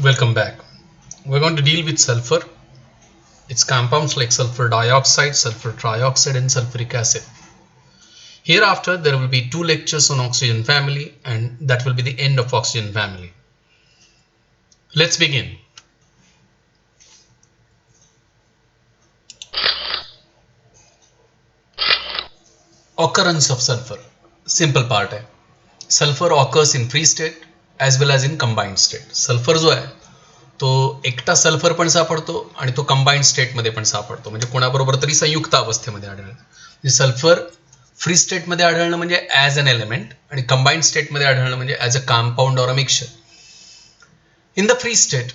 Welcome back. We're going to deal with sulfur, its compounds like sulfur dioxide, sulfur trioxide, and sulfuric acid. Hereafter, there will be 2 lectures on oxygen family, and that will be the end of oxygen family. Let's begin. Occurrence of sulfur. Simple part है. Sulfur occurs in free state as well as in combined state. Sulfur जो आहे तो एकटा sulphur पण सापडतो आणि तो combined स्टेटमध्ये पण सापडतो, म्हणजे कोणाबरोबर तरी संयुक्त अवस्थेमध्ये आढळतो. म्हणजे सल्फर फ्री स्टेटमध्ये आढळणं म्हणजे ॲज अन एलिमेंट आणि कंबाइंड स्टेटमध्ये आढळणं म्हणजे as a compound or a mixture. In the free state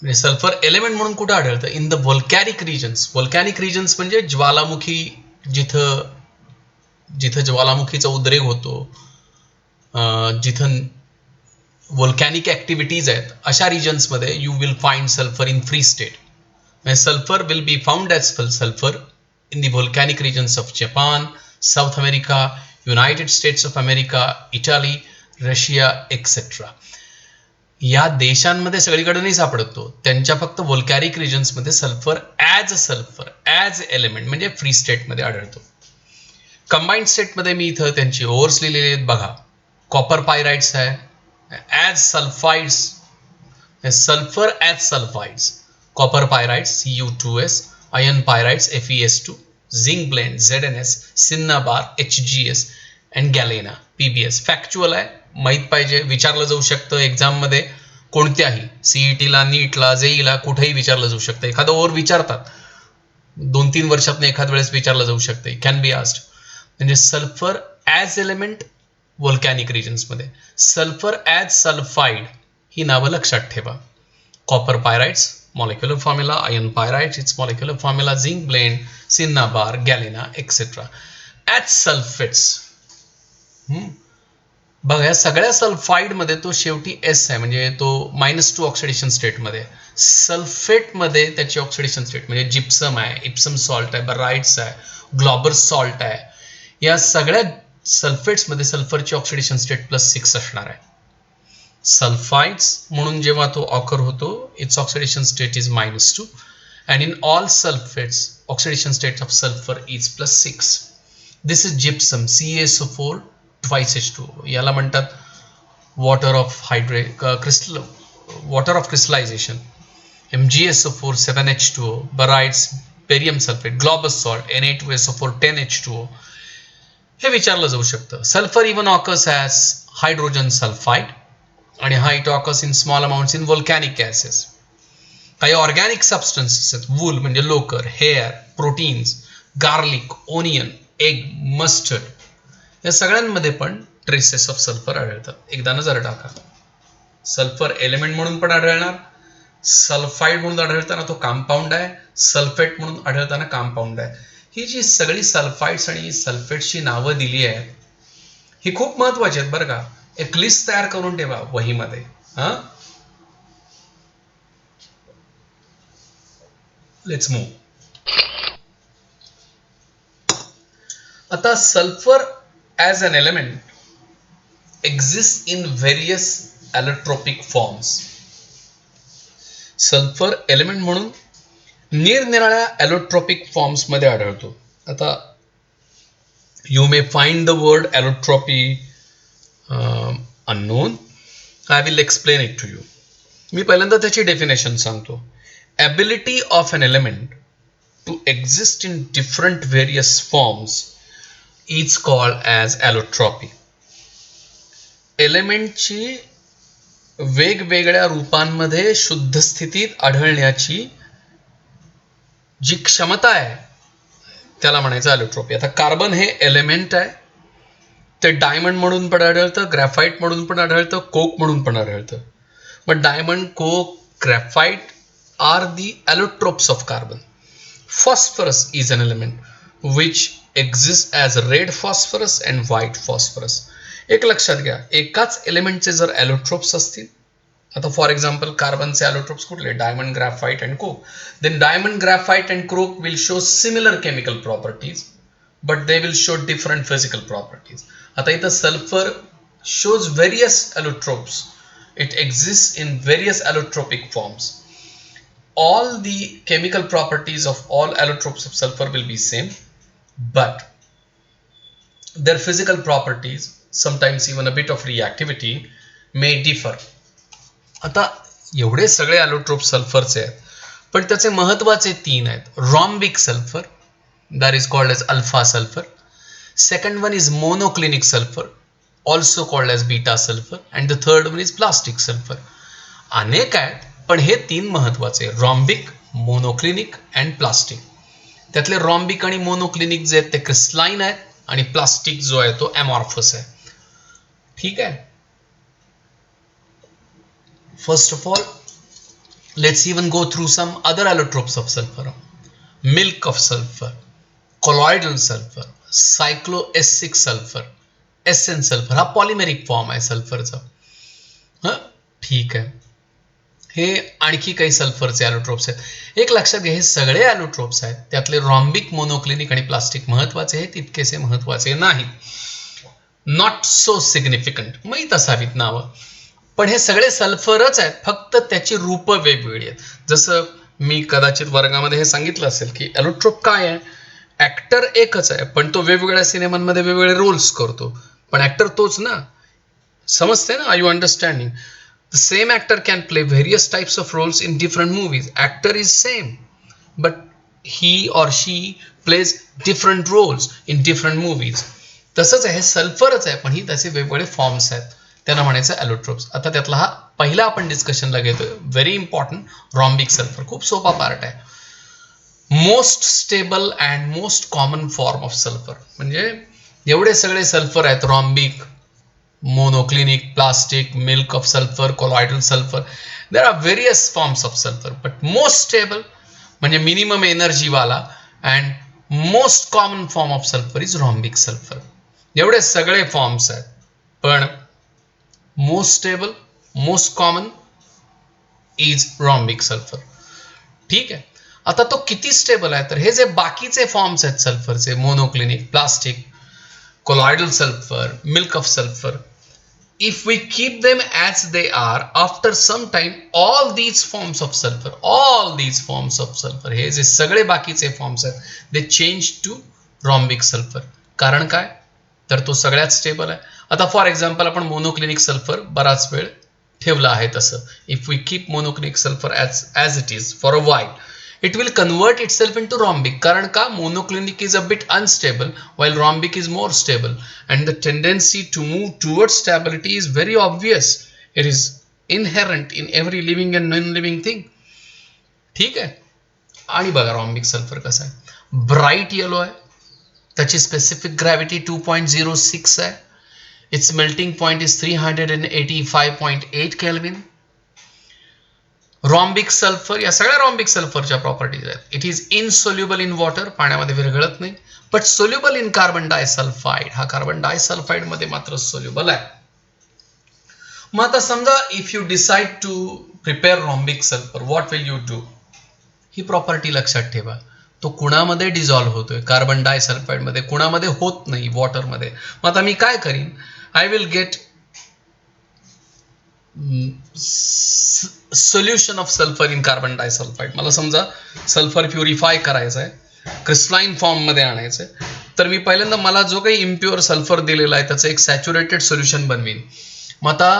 म्हणजे सल्फर एलिमेंट म्हणून कुठं आढळतं? In the volcanic regions. Volcanic regions म्हणजे ज्वालामुखी, जिथं जिथं ज्वालामुखीचा उद्रेक होतो, जिथं व्होल्कॅनिक ॲक्टिव्हिटीज आहेत, अशा रिजन्समध्ये you will find sulphur in free state. Sulfur will be found as sulfur in the volcanic regions of Japan, South America, United States of America, Italy, Russia, etc. या देशांमध्ये सगळीकडे नाही सापडतो, त्यांच्या फक्त व्होल्कॅनिक रिजन्समध्ये सल्फर ॲज एलिमेंट म्हणजे free स्टेटमध्ये आढळतो. कंबाइंड स्टेटमध्ये मी इथं त्यांची ओव्हर्स लिहिलेले आहेत बघा. कॉपर पायराइड्स आहे as sulphides, sulphur as sulphides, copper pyrites Cu2s, iron pyrites Fe2, zinc blend ZnS, cinnabar HgS and galena PbS. Factual आहे, माहीत पाहिजे, विचारलं जाऊ शकतं एक्झाममध्ये कोणत्याही, सीईटीला, नीटला, जेईला, कुठेही विचारलं जाऊ शकतं. एखादं ओव्हर विचारतात, 2-3 वर्षातनं एखाद वेळेस विचारलं जाऊ शकते, कॅन बी आस्ड. म्हणजे सल्फर ॲज एलिमेंट व्होल्कॅनिक रिजन्समध्ये, सल्फर ॲज सल्फाइड ही नावं लक्षात ठेवा. Copper pyrites molecular formula, iron pyrites its molecular formula, zinc blend, cinnabar, galena, etc. As sulfates, बघा या सगळ्या सल्फाइडमध्ये तो शेवटी एस आहे, म्हणजे तो -2 ऑक्सिडेशन स्टेटमध्ये. सल्फेटमध्ये त्याची ऑक्सिडेशन स्टेट म्हणजे जिप्सम आहे, इप्सम सॉल्ट आहे, बराइट्स आहे, ग्लॉबर सॉल्ट आहे. या सगळ्या सल्फेट्समध्ये सल्फरची ऑक्सिडेशन स्टेट +6 असणार आहे. सल्फाइड्स म्हणून जेव्हा तो ऑकर होतो, it's oxidation state is -2 and in all sulfates oxidation state of sulfur is +6. this is gypsum CaSO4 twice H2O. याला म्हणतात water of water of crystallisation. MgSO4 7H2O, barytes barium sulphate, Glauber's salt Na2SO4 10H2O. हे विचारलं जाऊ शकतं. Sulphur even occurs as hydrogen sulphide आणि हा it occurs in small amounts in volcanic gases. काही organic substances आहेत, वूल म्हणजे लोकर, hair, proteins, garlic, onion, egg, mustard, या सगळ्यांमध्ये पण ट्रेसेस ऑफ सल्फर आढळतात. एकदा नजर टाका. सल्फर एलिमेंट म्हणून पण आढळणार, सल्फाइड म्हणून आढळताना तो कंपाऊंड आहे, सल्फेट म्हणून आढळताना कंपाऊंड आहे. ही जी सगळी सल्फाइड्स आणि सल्फेट्सची नावं दिली आहेत ही खूप महत्वाची आहेत बरं का. एक लिस्ट तयार करून ठेवा वहीमध्ये. Let's move. आता sulphur as an element exist in various allotropic forms. Sulphur element म्हणून निरनिराळ्या ॲलोट्रोपिक फॉर्म्समध्ये आढळतो. आता you may find the word allotropy unknown. I will explain it to you. मी पहिल्यांदा त्याची डेफिनेशन सांगतो. Ability of an element to exist in different various forms is called as allotropy. एलिमेंटची वेगवेगळ्या रूपांमध्ये शुद्ध स्थितीत आढळण्याची जी क्षमता आहे त्याला म्हणायचं ॲलोट्रॉपी. आता कार्बन हे एलिमेंट आहे, ते डायमंड म्हणून पण आढळतं, ग्रॅफाइट म्हणून पण आढळतं, कोक म्हणून पण आढळतं. पण diamond, coke, graphite are the allotropes of carbon. Phosphorus is an element which exist as red phosphorus and white phosphorus. एक लक्षात घ्या, एकाच एलिमेंटचे जर ॲलोट्रोप्स असतील, आता फॉर एक्झाम्पल कार्बनचे ॲलोट्रोप्स कुठले? Diamond, graphite and coke. Then diamond, graphite and coke will show similar chemical properties but they will show different physical properties. आता इथं sulphur shows various allotropes It exists in various allotropic forms. All the chemical properties of all allotropes of sulfur will be same, but their physical properties, sometimes even a bit of reactivity, may differ. आता एवढे सगळे allotrope सल्फरचे आहेत, पण त्याचे महत्त्वाचे 3 आहेत. rhombic sulfur, that is called as alpha sulfur. Second one is monoclinic sulfur, also called as beta sulfur, and the third one is plastic sulfur. अनेक आहेत, पण हे 3 महत्त्वाचे, rhombic, monoclinic and plastic. त्यातले rhombic आणि monoclinic जे आहेत ते क्रिस्टलाइन आहेत आणि प्लास्टिक जो आहे तो amorphous आहे. ठीक आहे. First of all, let's even go through some other allotropes of sulfur. Milk of sulfur, colloidal sulfur, cyclohexyl sulfur, SN sulfur. हा पॉलिमेरिक फॉर्म आहे सल्फरचा. हां, ठीक आहे. हे आणखी काही सल्फरचे ॲलोट्रोप्स आहेत. एक लक्षात घ्या, हे सगळे ॲलोट्रोप्स आहेत, त्यातले रॉम्बिक, मोनोक्लिनिक आणि प्लास्टिक महत्त्वाचे आहेत, तितकेसे महत्त्वाचे नाहीत. नॉट सो सिग्निफिकंट, माहीत असावीत नावं, पण हे सगळे सल्फरच आहेत, फक्त त्याची रूप वेगवेगळी आहेत. जसं मी कदाचित वर्गामध्ये हे सांगितलं असेल की ॲलोट्रोप काय आहे, ॲक्टर एकच आहे, पण तो वेगवेगळ्या सिनेमांमध्ये वेगवेगळे रोल्स करतो, पण ॲक्टर तोच ना. समजते ना? Are you understanding? The same actor can play various types of roles in different movies. Actor is same, but he or she plays different roles in different movies. तसंच आहे, सल्फरच आहे, पण ही त्याचे वेगवेगळे फॉर्म्स आहेत, त्यांना म्हणायचं ॲलोट्रोप्स. आता त्यातला हा पहिला आपण डिस्कशनला घेतोय, व्हेरी इम्पॉर्टंट, रॉम्बिक सल्फर. खूप सोपा पार्ट आहे. Most stable and most common form of sulphur. म्हणजे एवढे सगळे सल्फर आहेत, रॉम्बिक, monoclinic, plastic, milk of sulfur, colloidal sulfur. There are various forms of sulfur, but most stable म्हणजे minimum energy वाला and most common form of sulfur is rhombic sulfur. एवढे सगळे forms आहेत, पण most stable, most common is rhombic sulfur. ठीक आहे. आता तो किती स्टेबल आहे, तर हे जे बाकीचे फॉर्म्स आहेत सल्फरचे, monoclinic, plastic, colloidal sulfur, milk of sulfur, if we keep them as they are, after some time all these forms of sulfur, हे जे सगळे बाकीचे फॉर्म्स आहेत, they change to rhombic sulfur. कारण काय, तर तो सगळ्यात स्टेबल आहे. आता फॉर एक्झाम्पल आपण मोनोक्लिनिक सल्फर बराच वेळ ठेवला आहे तसं, if we keep monoclinic sulphur as it is for a while, it will convert itself into rhombic. कारण का, monoclinic is a bit unstable while rhombic is more stable, and the tendency to move towards stability is very obvious. It is inherent in every living and non-living thing. ठीक आहे. आणि बघा रॉम्बिक sulphur कसं आहे, bright yellow आहे, त्याची specific gravity 2.06 आहे, its melting point is 385.8 Kelvin. Rhombic sulphur, या सगळ्या रॉम्बिक सल्फरच्या प्रॉपर्टीज आहेत. It is insoluble in water, पाण्यामध्ये विरघळत नाही, but soluble in carbon disulphide. हा कार्बन डायसल्फाइड मध्ये मात्र सोल्युबल आहे. मग आता समजा if you decide to prepare rhombic sulphur, what will you do? ही प्रॉपर्टी लक्षात ठेवा. तो कुणामध्ये डिझॉल्व्ह होतोय, कार्बन डायसल्फाइड मध्ये, कुणामध्ये होत नाही, वॉटरमध्ये. मग आता मी काय करीन, I will get solution of sulphur in carbon disulphide. मला समजा सल्फर प्युरिफाय करायचं आहे, क्रिस्टलाइन फॉर्म मध्ये आणायचं आहे, तर मी पहिल्यांदा मला जो काही इम्प्युअर सल्फर दिलेला आहे त्याचं एक सॅच्युरेटेड सोल्युशन बनवीन. मग आता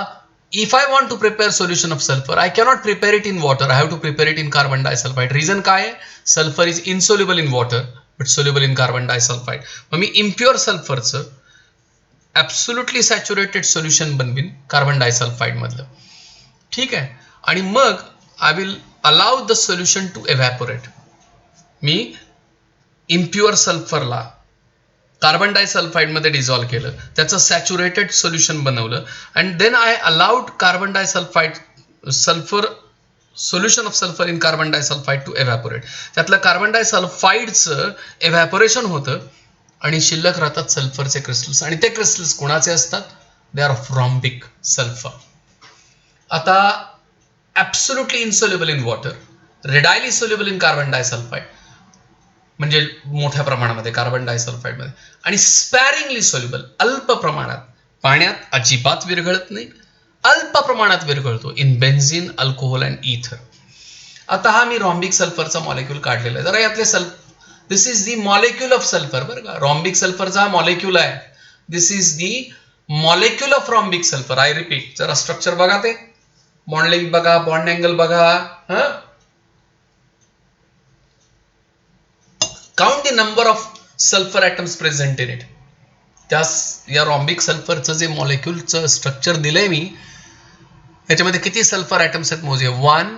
if I want to prepare solution of sulfur, I cannot prepare it in water, I have to prepare it in carbon disulfide. Reason काय आहे, sulfur is insoluble in water but soluble in carbon disulfide. मग मी impure सल्फरचं absolutely saturated solution बनवीन carbon disulphide मधलं. ठीक आहे. आणि मग I will allow the solution to evaporate. मी इम्प्युअर सल्फरला कार्बन डायसल्फाइड मध्ये डिझॉल्व्ह केलं, त्याचं सॅच्युरेटेड सोल्युशन बनवलं, and then I allowed carbon disulphide sulphur solution of sulphur in carbon disulphide to evaporate. त्यातलं कार्बन डायसल्फाइडचं एव्हॅपोरेशन होतं आणि शिल्लक राहतात सल्फरचे क्रिस्टल्स, आणि ते क्रिस्टल्स कोणाचे असतात, they are of rhombic sulphur. आता absolutely insoluble in water, readily soluble in carbon disulphide, म्हणजे मोठ्या प्रमाणामध्ये कार्बन डायसल्फाइड मध्ये, आणि स्पॅरिंगली सोल्युबल, अल्प प्रमाणात, पाण्यात अजिबात विरघळत नाही अल्प प्रमाणात विरघळतो इन बेन्झिन, अल्कोहोल अँड इथर. आता हा मी रॉम्बिक सल्फरचा मॉलिक्यूल काढलेला आहे. जरा यातले this is the molecule of sulphur बरं का. रॉम्बिक सल्फरचा हा मॉलिक्यूल आहे. This is the molecule of rhombic sulphur. I repeat, जरा स्ट्रक्चर बघा, ते बॉन्ड लेंथ बघा, बॉन्ड अँगल बघा. Count the number of sulphur atoms present in it. या रॉम्बिक सल्फरचं जे मॉलिक्यूलचं स्ट्रक्चर दिलंय मी, याच्यामध्ये किती सल्फर ॲटम्स आहेत मोजे. 1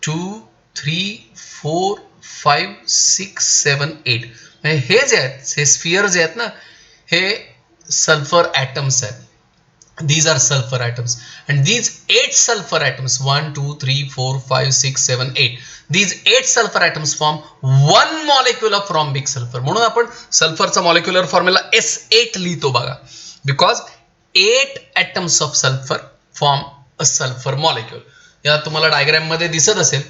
2 3 4 5 6 7 8. हे जे आहेत, हे स्फिअर जे आहेत ना, हे सल्फर ॲटम्स आहेत. These are sulfur atoms, and these 8 sulfur atoms, 1 2 3 4 5 6 7 8, these 8 sulfur atoms form one molecule of rhombic sulfur. म्हणून आपण सल्फरचा मॉलिक्युलर फॉर्म्युला S8 लिहितो बघा, because 8 atoms of sulfur form a sulfur molecule. या तुम्हाला डायग्राम मध्ये दिसत असेल,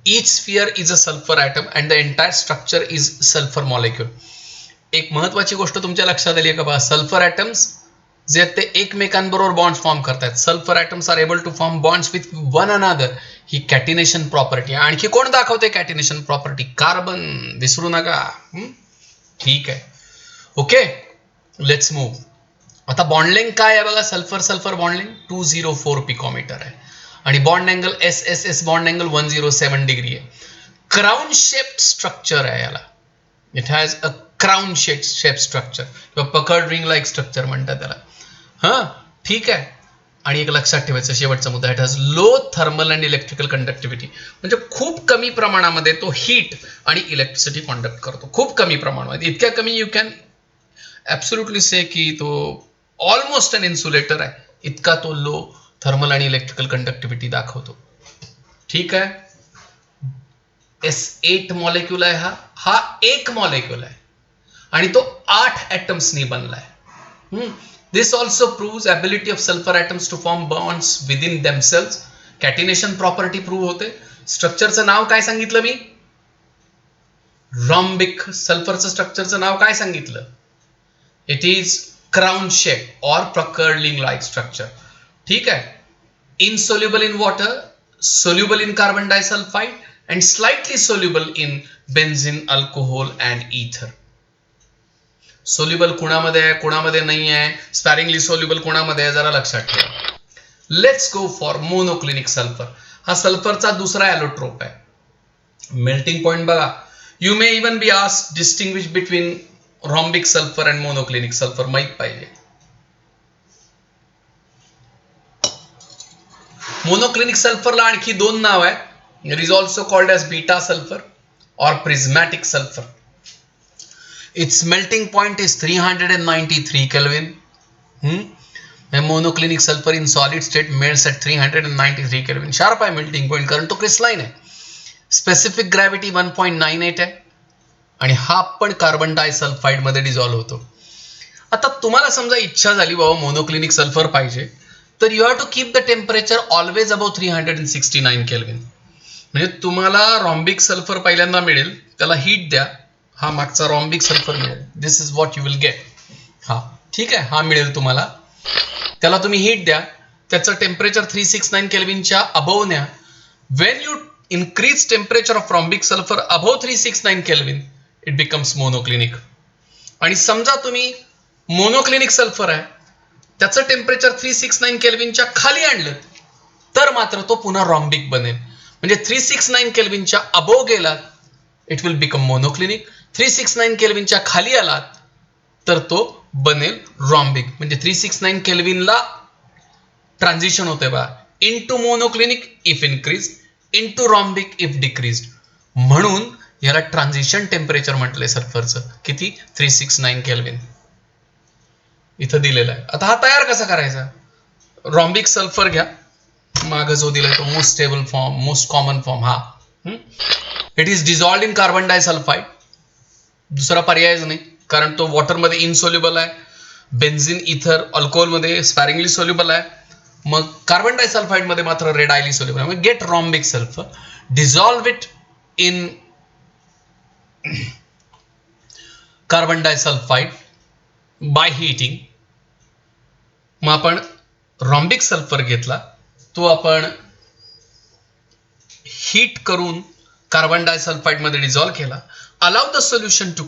each sphere is a sulfur atom and the entire structure is sulfur molecule. एक महत्वाची गोष्ट तुमच्या लक्षात आली का बघा, सल्फर ॲटम्स जे ते एकमेकांबरोबर बॉन्ड्स फॉर्म करतात. Sulphur atoms are able to form bonds with one another. ही कॅटिनेशन प्रॉपर्टी. आणखी कोण दाखवते कॅटिनेशन प्रॉपर्टी? कार्बन. विसरू नका. ठीक आहे, ओके, लेट्स मूव्ह. आता बॉन्ड लेंथ काय आहे बघा, sulphur sulphur bond length 204 picometre आहे आणि bond angle S bond angle 107 degree आहे. क्राउन शेप स्ट्रक्चर आहे याला. It has a crown shape structure किंवा पकड रिंग लाईक स्ट्रक्चर म्हणतात त्याला. ठीक आहे. आणि एक लक्षात ठेवायचं शेवटचा मुद्दा, it has low thermal and electrical conductivity. म्हणजे खूप कमी प्रमाणामध्ये तो हीट आणि इलेक्ट्रिसिटी कंडक्ट करतो. खूप कमी प्रमाणामध्ये, इतक्या कमी यू कॅन ॲब्सोल्युटली से की तो ऑलमोस्ट अन इन्सुलेटर आहे. इतका तो लो थर्मल आणि इलेक्ट्रिकल कंडक्टिव्हिटी दाखवतो. ठीक आहे. S8 मॉलिक्यूल आहे हा एक मॉलिक्यूल आहे आणि तो 8 ॲटम्सनी बनलाय. This also proves ability of sulfur atoms to form bonds within themselves. Catenation property prove होते. स्ट्रक्चरचं नाव काय सांगितलं मी? रॉम्बिक. सल्फरचं स्ट्रक्चरचं नाव काय सांगितलं? इट इज क्राउन शेप और प्रकर्लिंग लाइक स्ट्रक्चर. ठीक आहे. Insoluble in water, soluble in carbon disulphide and slightly soluble in benzene, alcohol and ether. Soluble कोणामध्ये आहे, कोणामध्ये नाही आहे, स्पॅरिंगली सोल्युबल कोणामध्ये आहे, जरा लक्षात ठेवा. Let's go for monoclinic sulphur. हा सल्फरचा दुसरा ॲलोट्रोप आहे. मेल्टिंग पॉइंट बघा. You may even be asked distinguish between rhombic sulphur and monoclinic sulphur. माहित पाहिजे. मोनोक्लिनिक सल्फरला आणखी दोन नाव आहे. It is also called as beta sulphur और prismatic sulphur. Its melting point is 393 Kelvin. Monoclinic sulfur in solid state melts at 393 Kelvin. Sharp आहे melting point कारण तो क्रिस्टलाइन आहे. स्पेसिफिक ग्रॅव्हिटी 1.98 आहे आणि हा पण कार्बन डायसल्फाइड मध्ये डिझॉल्व्ह होतो. आता तुम्हाला समजा इच्छा झाली बाबा मोनोक्लिनिक सल्फर पाहिजे, तर you have to keep the temperature always above 369 kelvin. म्हणजे तुम्हाला रॉम्बिक सल्फर पहिल्यांदा मिळेल, त्याला हीट द्या, हा मागचा रॉम्बिक सल्फर मिळेल. This is what you will get. ठीक आहे, हा मिळेल तुम्हाला. त्याला तुम्ही हीट द्या, त्याचं टेम्परेचर 369 केल्विनच्या अबव न्या. When you increase temperature of rhombic sulphur above 369 Kelvin, it becomes monoclinic. आणि समजा तुम्ही मोनोक्लिनिक सल्फर आहे, त्याचं टेम्परेचर 369 केल्विनच्या खाली आणलं, तर मात्र तो पुन्हा रॉम्बिक बनेल. म्हणजे 369 केल्विनच्या अबव गेलात, इट विल बिकम मोनोक्लिनिक. 369 केल्विनच्या खाली आलात तर तो बनेल रॉम्बिक. म्हणजे 369 केल्विनला ट्रान्झिशन होते बा, into monoclinic if increase, into rhombic if decrease. म्हणून याला ट्रान्झिशन टेम्परेचर म्हटलंय सल्फरचं. किती? 369 केल्विन इथं दिलेलं आहे. आता हा तयार कसा करायचा? रॉम्बिक सल्फर घ्या, मागं जो दिलाय तो most stable form, most common form हा. It is dissolved in carbon disulphide. दुसरा पर्यायच नाही, कारण तो वॉटरमध्ये इनसोल्युबल आहे, बेन्झिन, इथर, अल्कोहोलमध्ये स्पॅरिंगली सोल्युबल आहे. मग कार्बन डायसल्फाइडमध्ये मात्र रेडायली सोल्युबल आहे. Get rhombic sulphur, dissolve it in carbon disulphide by heating. मग आपण रॉम्बिक सल्फर घेतला, तो आपण हीट करून कार्बन डायसल्फाइड मध्ये डिझॉल्व्ह केला. Allow the solution to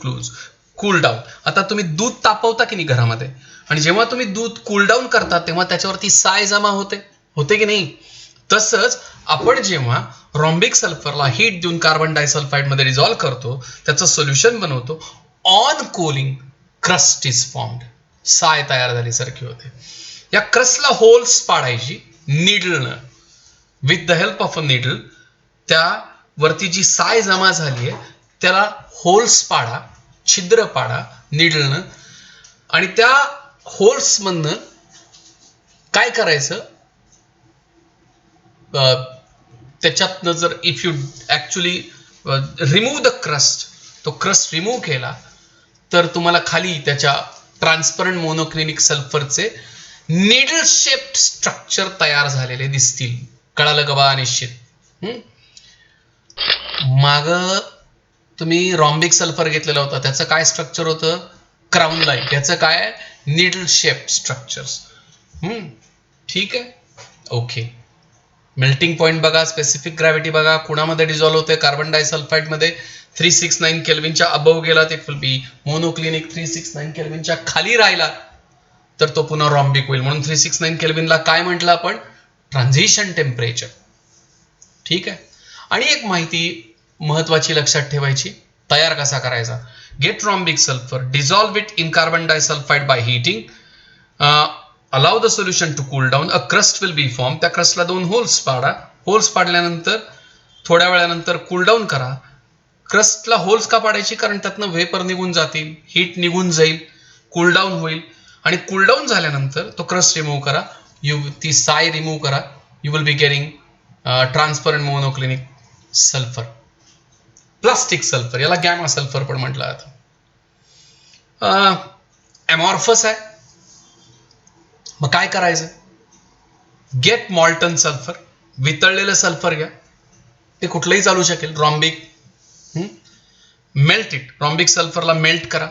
cool down. आता तुम्ही दूध तापवता की नाही घरामध्ये, आणि जेव्हा तुम्ही दूध कूल डाऊन करता तेव्हा त्याच्यावरती साय जमा होते की नाही. तसंच आपण जेव्हा रॉम्बिक सल्फरला हीट देऊन कार्बन डायसल्फाइड मध्ये डिझॉल्व्ह करतो, त्याचं सोल्युशन बनवतो, on cooling crust is formed. साय तयार झाल्यासारखी होते. या क्रस्टला होल्स पाडायची निडलनं, with the help of a needle. त्यावरती जी साय जमा झाली आहे त्याला होल्स पाडा, छिद्र पाडा निडलनं, आणि त्या होल्स मधनं काय करायचं, त्याच्यातनं जर if you actually remove the crust, तो क्रस्ट रिमूव्ह केला तर तुम्हाला खाली त्याच्या ट्रान्सपरंट मोनोक्लिनिक सल्फरचे निडल शेप्ड स्ट्रक्चर तयार झालेले दिसतील. कळालं का बा निश्चित. माग तुम्ही रॉम्बिक सल्फर घेतलेला होता, त्याचं काय स्ट्रक्चर होतं, क्राउन लाईक. याचं काय, निडल शेप स्ट्रक्चर्स. ठीक आहे, ओके. मेल्टिंग पॉईंट बघा, स्पेसिफिक ग्रॅव्हिटी बघा, कुणामध्ये डिझॉल्व्ह होते, कार्बन डायसल्फाइड मध्ये 369 केल्विनच्या अबव गेला ते विल बी मोनोक्लिनिक. 369 केल्विनच्या खाली राहिला तर तो पुन्हा रॉम्बिक होईल. म्हणून 369 केल्विनला काय म्हटलं आपण, ट्रान्झिशन टेम्परेचर. ठीक आहे. आणि एक माहिती महत्वाची लक्षात ठेवायची, तयार कसा करायचा. Get rhombic sulphur, dissolve it in carbon disulphide by heating, allow the solution to cool down, a crust will be form. त्या क्रस्टला 2 होल्स पाडा. होल्स पाडल्यानंतर थोड्या वेळानंतर कूल डाऊन करा. क्रस्टला होल्स का पाडायची, कारण त्यातनं व्हेपर निघून जातील, हीट निघून जाईल, कूल डाऊन होईल. आणि कूल डाऊन झाल्यानंतर तो क्रस्ट रिमूव्ह करा, ती साय रिमूव्ह करा, you will be getting transparent monoclinic sulphur, plastic sulphur. याला गॅमा सल्फर पण म्हटलं जातं. अमॉर्फस आहे. मग काय करायचं, गेट मॉल्टन सल्फर, वितळलेलं सल्फर घ्या, ते कुठलंही चालू शकेल. Rhombic, melt it. रॉम्बिक सल्फरला मेल्ट करा,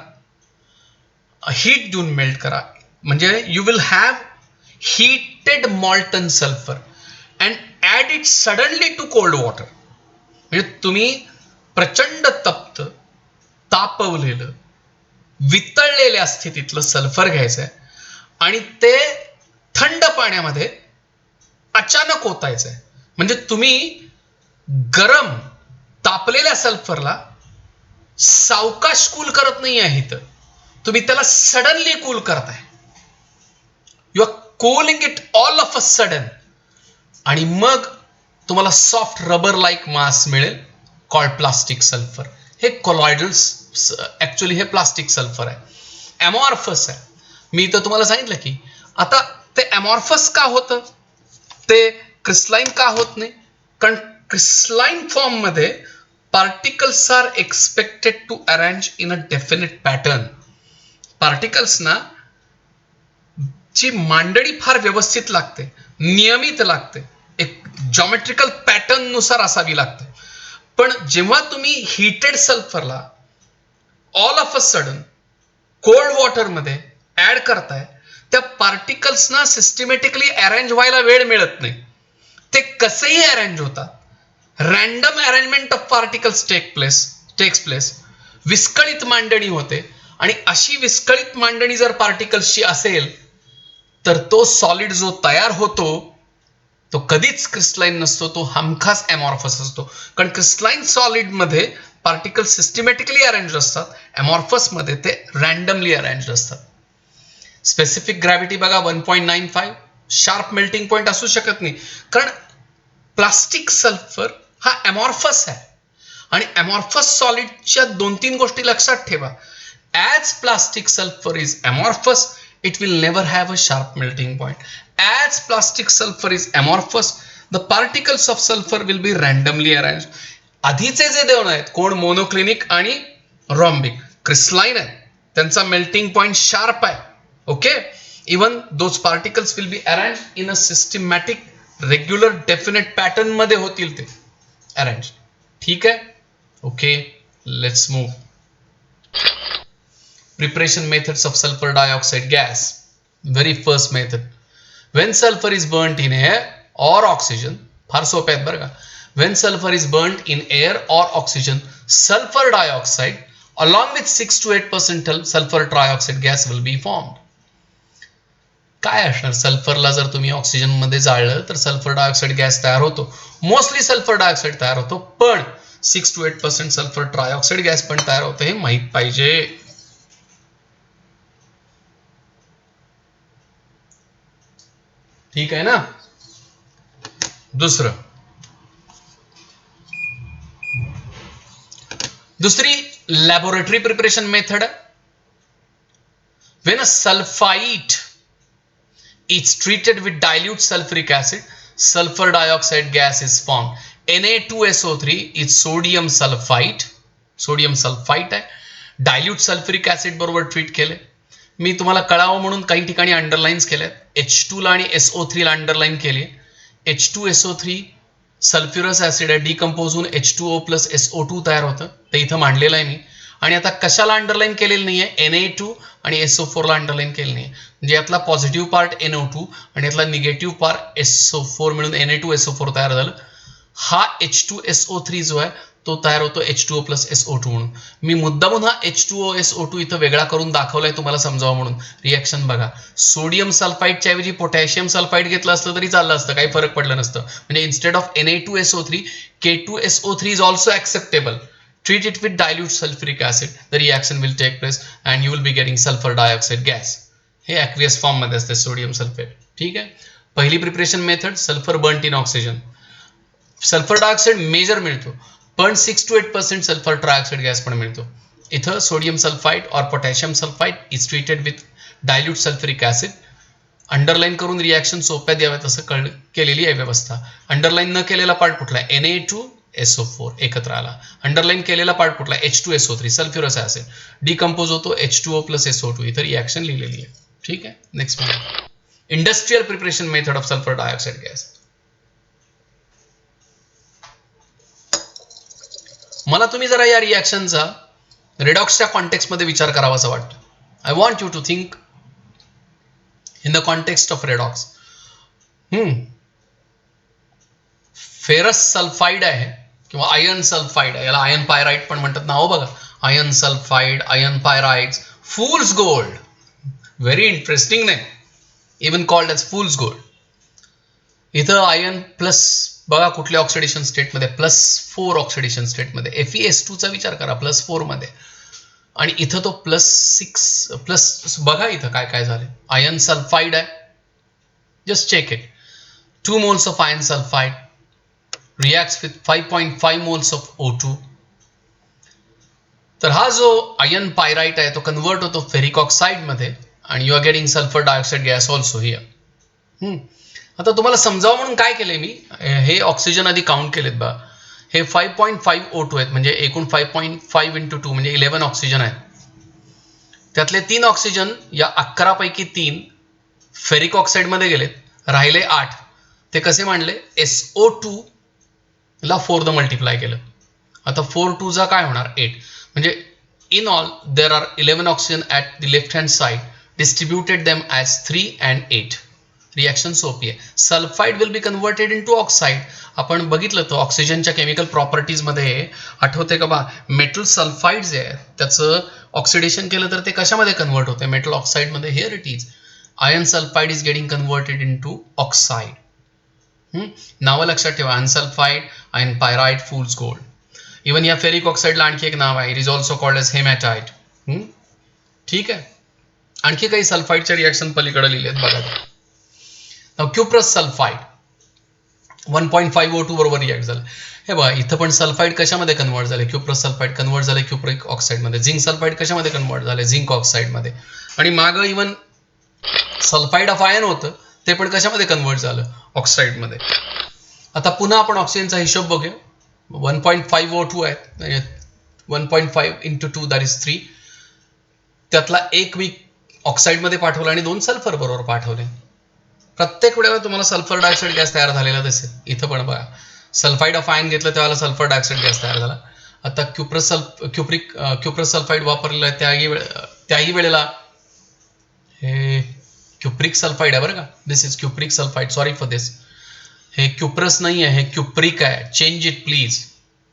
हीट देऊन मेल्ट करा. म्हणजे you will have heated molten sulphur and add it suddenly to cold water. म्हणजे तुम्ही प्रचंड तप्त, तापवलेलं, वितळलेल्या स्थितीतलं सल्फर घ्यायचंय आणि ते थंड पाण्यामध्ये अचानक ओतायचंय. म्हणजे तुम्ही गरम तापलेल्या सल्फरला सावकाश कूल करत नाही आहे, तर तुम्ही त्याला सडनली कूल करताय. You are cooling it all of a sudden, आणि मग तुम्हाला सॉफ्ट रबर लाईक मास मिळेल, कॉल्ड प्लास्टिक सल्फर. हे कोलॉइडल, ऍक्च्युली हे प्लास्टिक सल्फर आहे, अमॉर्फस आहे. मी तर तुम्हाला सांगितलं की आता ते अमॉर्फस का होतं, ते क्रिस्टलाइन का होत नाही, कारण क्रिस्टलाइन फॉर्म मध्ये particles are expected to arrange in a definite pattern. पार्टिकल्सना ची मांडणी फार व्यवस्थित लागते, नियमित लागते, एक जॉमेट्रिकल पॅटर्न नुसार असावी लागते. पण जेव्हा तुम्ही हीटेड सल्फरला all of a sudden cold वॉटरमध्ये ऍड करताय, त्या पार्टिकल्सना सिस्टमॅटिकली अरेंज व्हायला वेळ मिळत नाही. ते कसेही अरेंज होतात. Random arrangement of particles takes place. विस्कळीत मांडणी होते, आणि अशी विस्कळीत मांडणी जर पार्टिकल्सची असेल तर तो सॉलिड जो तयार होतो तो कधीच क्रिस्टलाइन नसतो, तो हमखास अमॉर्फस असतो. कारण क्रिस्टलाइन सॉलिड मध्ये पार्टिकल सिस्टमॅटिकली अरेंज असतात, अमॉर्फस मध्ये ते रॅन्डमली अरेंज असतात. स्पेसिफिक ग्रॅव्हिटी बघा 1.95. शार्प मेल्टिंग पॉइंट असू शकत नाही, कारण प्लास्टिक सल्फर हा अमॉर्फस आहे. आणि अमॉर्फस सॉलिडच्या 2-3 गोष्टी लक्षात ठेवा. As plastic sulphur is amorphous, it will never have a sharp melting point. As plastic sulfur is amorphous, the particles of sulfur will be randomly arranged. आधीचे जे दोन आहेत, कोण, मोनोक्लिनिक आणि रॉम्बिक, क्रिस्टलाइन आहे, त्यांचा मेल्टिंग पॉइंट शार्प आहे. Okay, even those particles will be arrange in a systematic regular definite pattern मध्ये होतील ते अरेंज. ठीक आहे, okay, let's move. Preparation methods of sulfur dioxide gas. Very first method, When sulfur is burnt in air or oxygen, फार सोपे आहेत बरं का. When sulfur is burnt in air or oxygen, sulfur dioxide along with 6 to 8% sulfur trioxide gas will be formed. काय असणार, सल्फरला जर तुम्ही oxygen मध्ये जाळलं तर सल्फर डायऑक्साईड गॅस तयार होतो. मोस्टली सल्फर डायऑक्साईड तयार होतो, पण 6 to 8% सल्फर ट्रायऑक्साईड गॅस पण तयार होते, हे माहित पाहिजे. ठीक आहे ना. दुसरी laboratory preparation method. When a sulphite is treated with dilute sulfuric acid, sulfur dioxide gas is formed. Na2SO3 is sodium sulfite. Sodium sulphite आहे. डायल्यूट सल्फ्युरिक ऍसिड बरोबर ट्रीट केले. मी तुम्हाला कळावं म्हणून काही ठिकाणी अंडरलाईन्स केल्या. H2 ला आणि SO3 ला अंडरलाईन केली. H2SO3 सल्फ्युरस ऍसिड आहे, डिकम्पोज होऊन H2O प्लस SO2 तयार होतं, ते इथं मांडलेलं आहे मी. आणि आता कशाला अंडरलाईन केलेलं नाहीये, Na2 आणि SO4 ला अंडरलाईन केलेलं नाहीये. म्हणजे यातला पॉझिटिव्ह पार्ट NO2 आणि यातला निगेटिव्ह पार्ट SO4 मिळून Na2SO4 तयार झालं. हा H2SO3 जो आहे तो तयार होतो H2O प्लस SO2 म्हणून. मी मुद्दामून हा H2O SO2 इथं वेगळा करून दाखवलाय तुम्हाला समजावं म्हणून. रिॲक्शन बघा, सोडियम सल्फाइडच्या ऐवजी पोटॅशियम सल्फाइड घेतलं असतं तरी चाललं असतं, काही फरक पडला नसतं. म्हणजे instead of Na2SO3, K2SO3 is also acceptable. Treat it with dilute sulfuric acid, the reaction will take place and you will be getting sulfur dioxide gas. हे aqueous फॉर्म मध्ये असते सोडियम सल्फेट. ठीक आहे. पहिली preparation method, sulphur burnt in oxygen. Sulphur dioxide major मिळतो, पण 6 to 8% sulphur trioxide gas पण मिळतो. इथं सोडियम सल्फाइड और potassium sulphide is treated with dilute sulphuric acid. Underline करून रिॲक्शन सोप्या द्याव्यात असं केलेली आहे व्यवस्था. अंडरलाईन न केलेला पार्ट कुठला, Na2SO4 एकत्र आला. अंडरलाईन केलेला पार्ट कुठला, H2SO3 सल्फ्युरस ऍसिड, डिकम्पोज होतो H2O प्लस SO2, इथं रिॲक्शन लिहिलेली आहे. ठीक आहे. Next industrial preparation method of sulphur dioxide gas. मला तुम्ही जरा या रिॲक्शनचा रेडॉक्सच्या कॉन्टेक्स्ट मध्ये विचार करावासा वाटतं. I want you to think in the context of redox. Ferrous sulphide आहे किंवा आयर्न सल्फाइड आहे, याला आयर्न पायराइट पण म्हणतात ना. हो बघा, iron sulphide, iron pyrides, fool's gold, very interesting name, even called as fool's gold. इथं आयर्न प्लस बघा कुठल्या ऑक्सिडेशन स्टेटमध्ये, +4 ऑक्सिडेशन स्टेटमध्ये. Fe2 चा विचार करा +4 मध्ये, आणि इथं तो +6 प्लस. बघा इथं काय काय झालं. आयर्न सल्फाइड आहे, just check it. 2 moles of iron sulphide reacts with 5.5 moles of O2. तर हा जो आयर्न पायराइट आहे तो कन्वर्ट होतो फेरिक ऑक्साइड मध्ये, आणि you are getting sulphur dioxide gas also here. आता तुम्हाला समजावं म्हणून काय केलंय मी, हे ऑक्सिजन आधी काउंट केलेत बा. हे 5.5 O2 आहेत, म्हणजे एकूण 5.5 × 2 म्हणजे 11 ऑक्सिजन आहेत. त्यातले 3 ऑक्सिजन या 11 पैकी 3 फेरिक ऑक्साइड मध्ये गेलेत, राहिले 8. ते कसे मांडले, SO2 ला 4 द मल्टिप्लाय केलं. आता 4 2 चा काय होणार, 8. म्हणजे in all there are 11 oxygen at the left hand side, distributed them as 3 and 8. Reaction सोपी आहे. Sulphide will be converted in to oxide. आपण बघितलं तर ऑक्सिजनच्या केमिकल प्रॉपर्टीज मध्ये आठवते का बा, मेटल सल्फाइड जे आहे त्याचं ऑक्सिडेशन केलं तर ते कशामध्ये कन्वर्ट होते, मेटल ऑक्साइड मध्ये. Here it is, iron sulphide is getting converted in to oxide. नावं लक्षात ठेवा, अनसल्फाइड, iron pyrite, fool's gold. Even या फेरिक ऑक्साइडला आणखी एक नाव आहे, it is also called as haematite. ठीक आहे. आणखी काही सल्फाइडच्या रिॲक्शन पलीकडे लिहिलेत बघा. क्युप्रस सल्फाइड 1.5 O2 बरोबर रिॲक्ट झालं. हे बघा, इथं पण सल्फाइड कशामध्ये कन्वर्ट झाले, क्युप्रस सल्फाइड कन्वर्ट झाले क्युप्रिक ऑक्साइड मध्ये. झिंक सल्फाइड कशामध्ये कन्वर्ट झाले, झिंक ऑक्साइड मध्ये. आणि मागं इवन सल्फाइड ऑफ आयर्न होतं, ते पण कशामध्ये कन्वर्ट झालं, ऑक्साइड मध्ये. आता पुन्हा आपण ऑक्सिजनचा हिशोब बघूया. 1.5 O2 आहे, 1.5 × 2 दॅट इज 3. त्यातला एक मी ऑक्साइड मध्ये पाठवला आणि 2 सल्फर बरोबर पाठवले. प्रत्येक वेळेला तुम्हाला सल्फर डायऑक्साइड गॅस तयार झालेला दिसेल. इथं पण बघा, सल्फाइड ऑफ आयर्न घेतलं तेव्हा सल्फर डायऑक्साइड गॅस तयार झाला. आता क्युप्रस सल्फाइड वापरलेला आहे, त्याही वेळेला हे क्युप्रिक सल्फाइड आहे बरं का. This is cupric sulphide. Sorry for this. हे क्युप्रस नाही आहे, हे क्युप्रिक आहे. Change it please.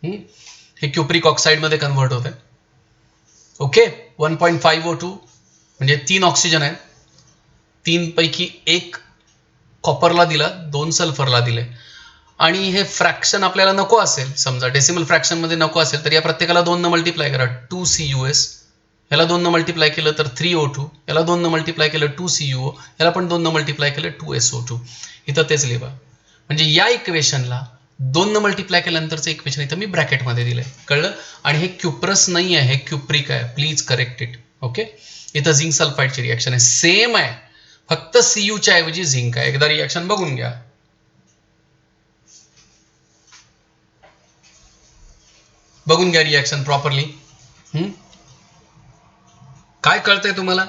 हे क्युप्रिक ऑक्साईडमध्ये कन्व्हर्ट होत आहे. ओके. 1.5O2 म्हणजे 3 ऑक्सिजन आहेत. 3 पैकी 1 कॉपरला दिला, 2 सल्फरला दिले. आणि हे फ्रॅक्शन आपल्याला नको असेल, समजा डेसिमल फ्रॅक्शनमध्ये नको असेल, तर या प्रत्येकाला 2 न मल्टिप्लाय करा. 2CuS. याला 2 न मल्टिप्लाय केलं तर 3O2. याला 2 न मल्टिप्लाय केलं 2CuO. याला पण 2 न मल्टिप्लाय केलं 2SO2. इथं तेच लिहा. म्हणजे या इक्वेशनला 2 न मल्टिप्लाय केल्यानंतरचं इक्वेशन इथं मी ब्रॅकेटमध्ये दिलंय. कळलं? आणि हे क्युप्रस नाही आहे, हे क्युप्रिक आहे. Please correct it. ओके. इथं झिंक सल्फाइडची रिॲक्शन आहे. सेम आहे, फक्त Cuच्या ऐवजी झिंक आहे. एकदा रिॲक्शन बघून घ्या. बघून घ्या रिॲक्शन प्रॉपरली. काय कळतंय तुम्हाला?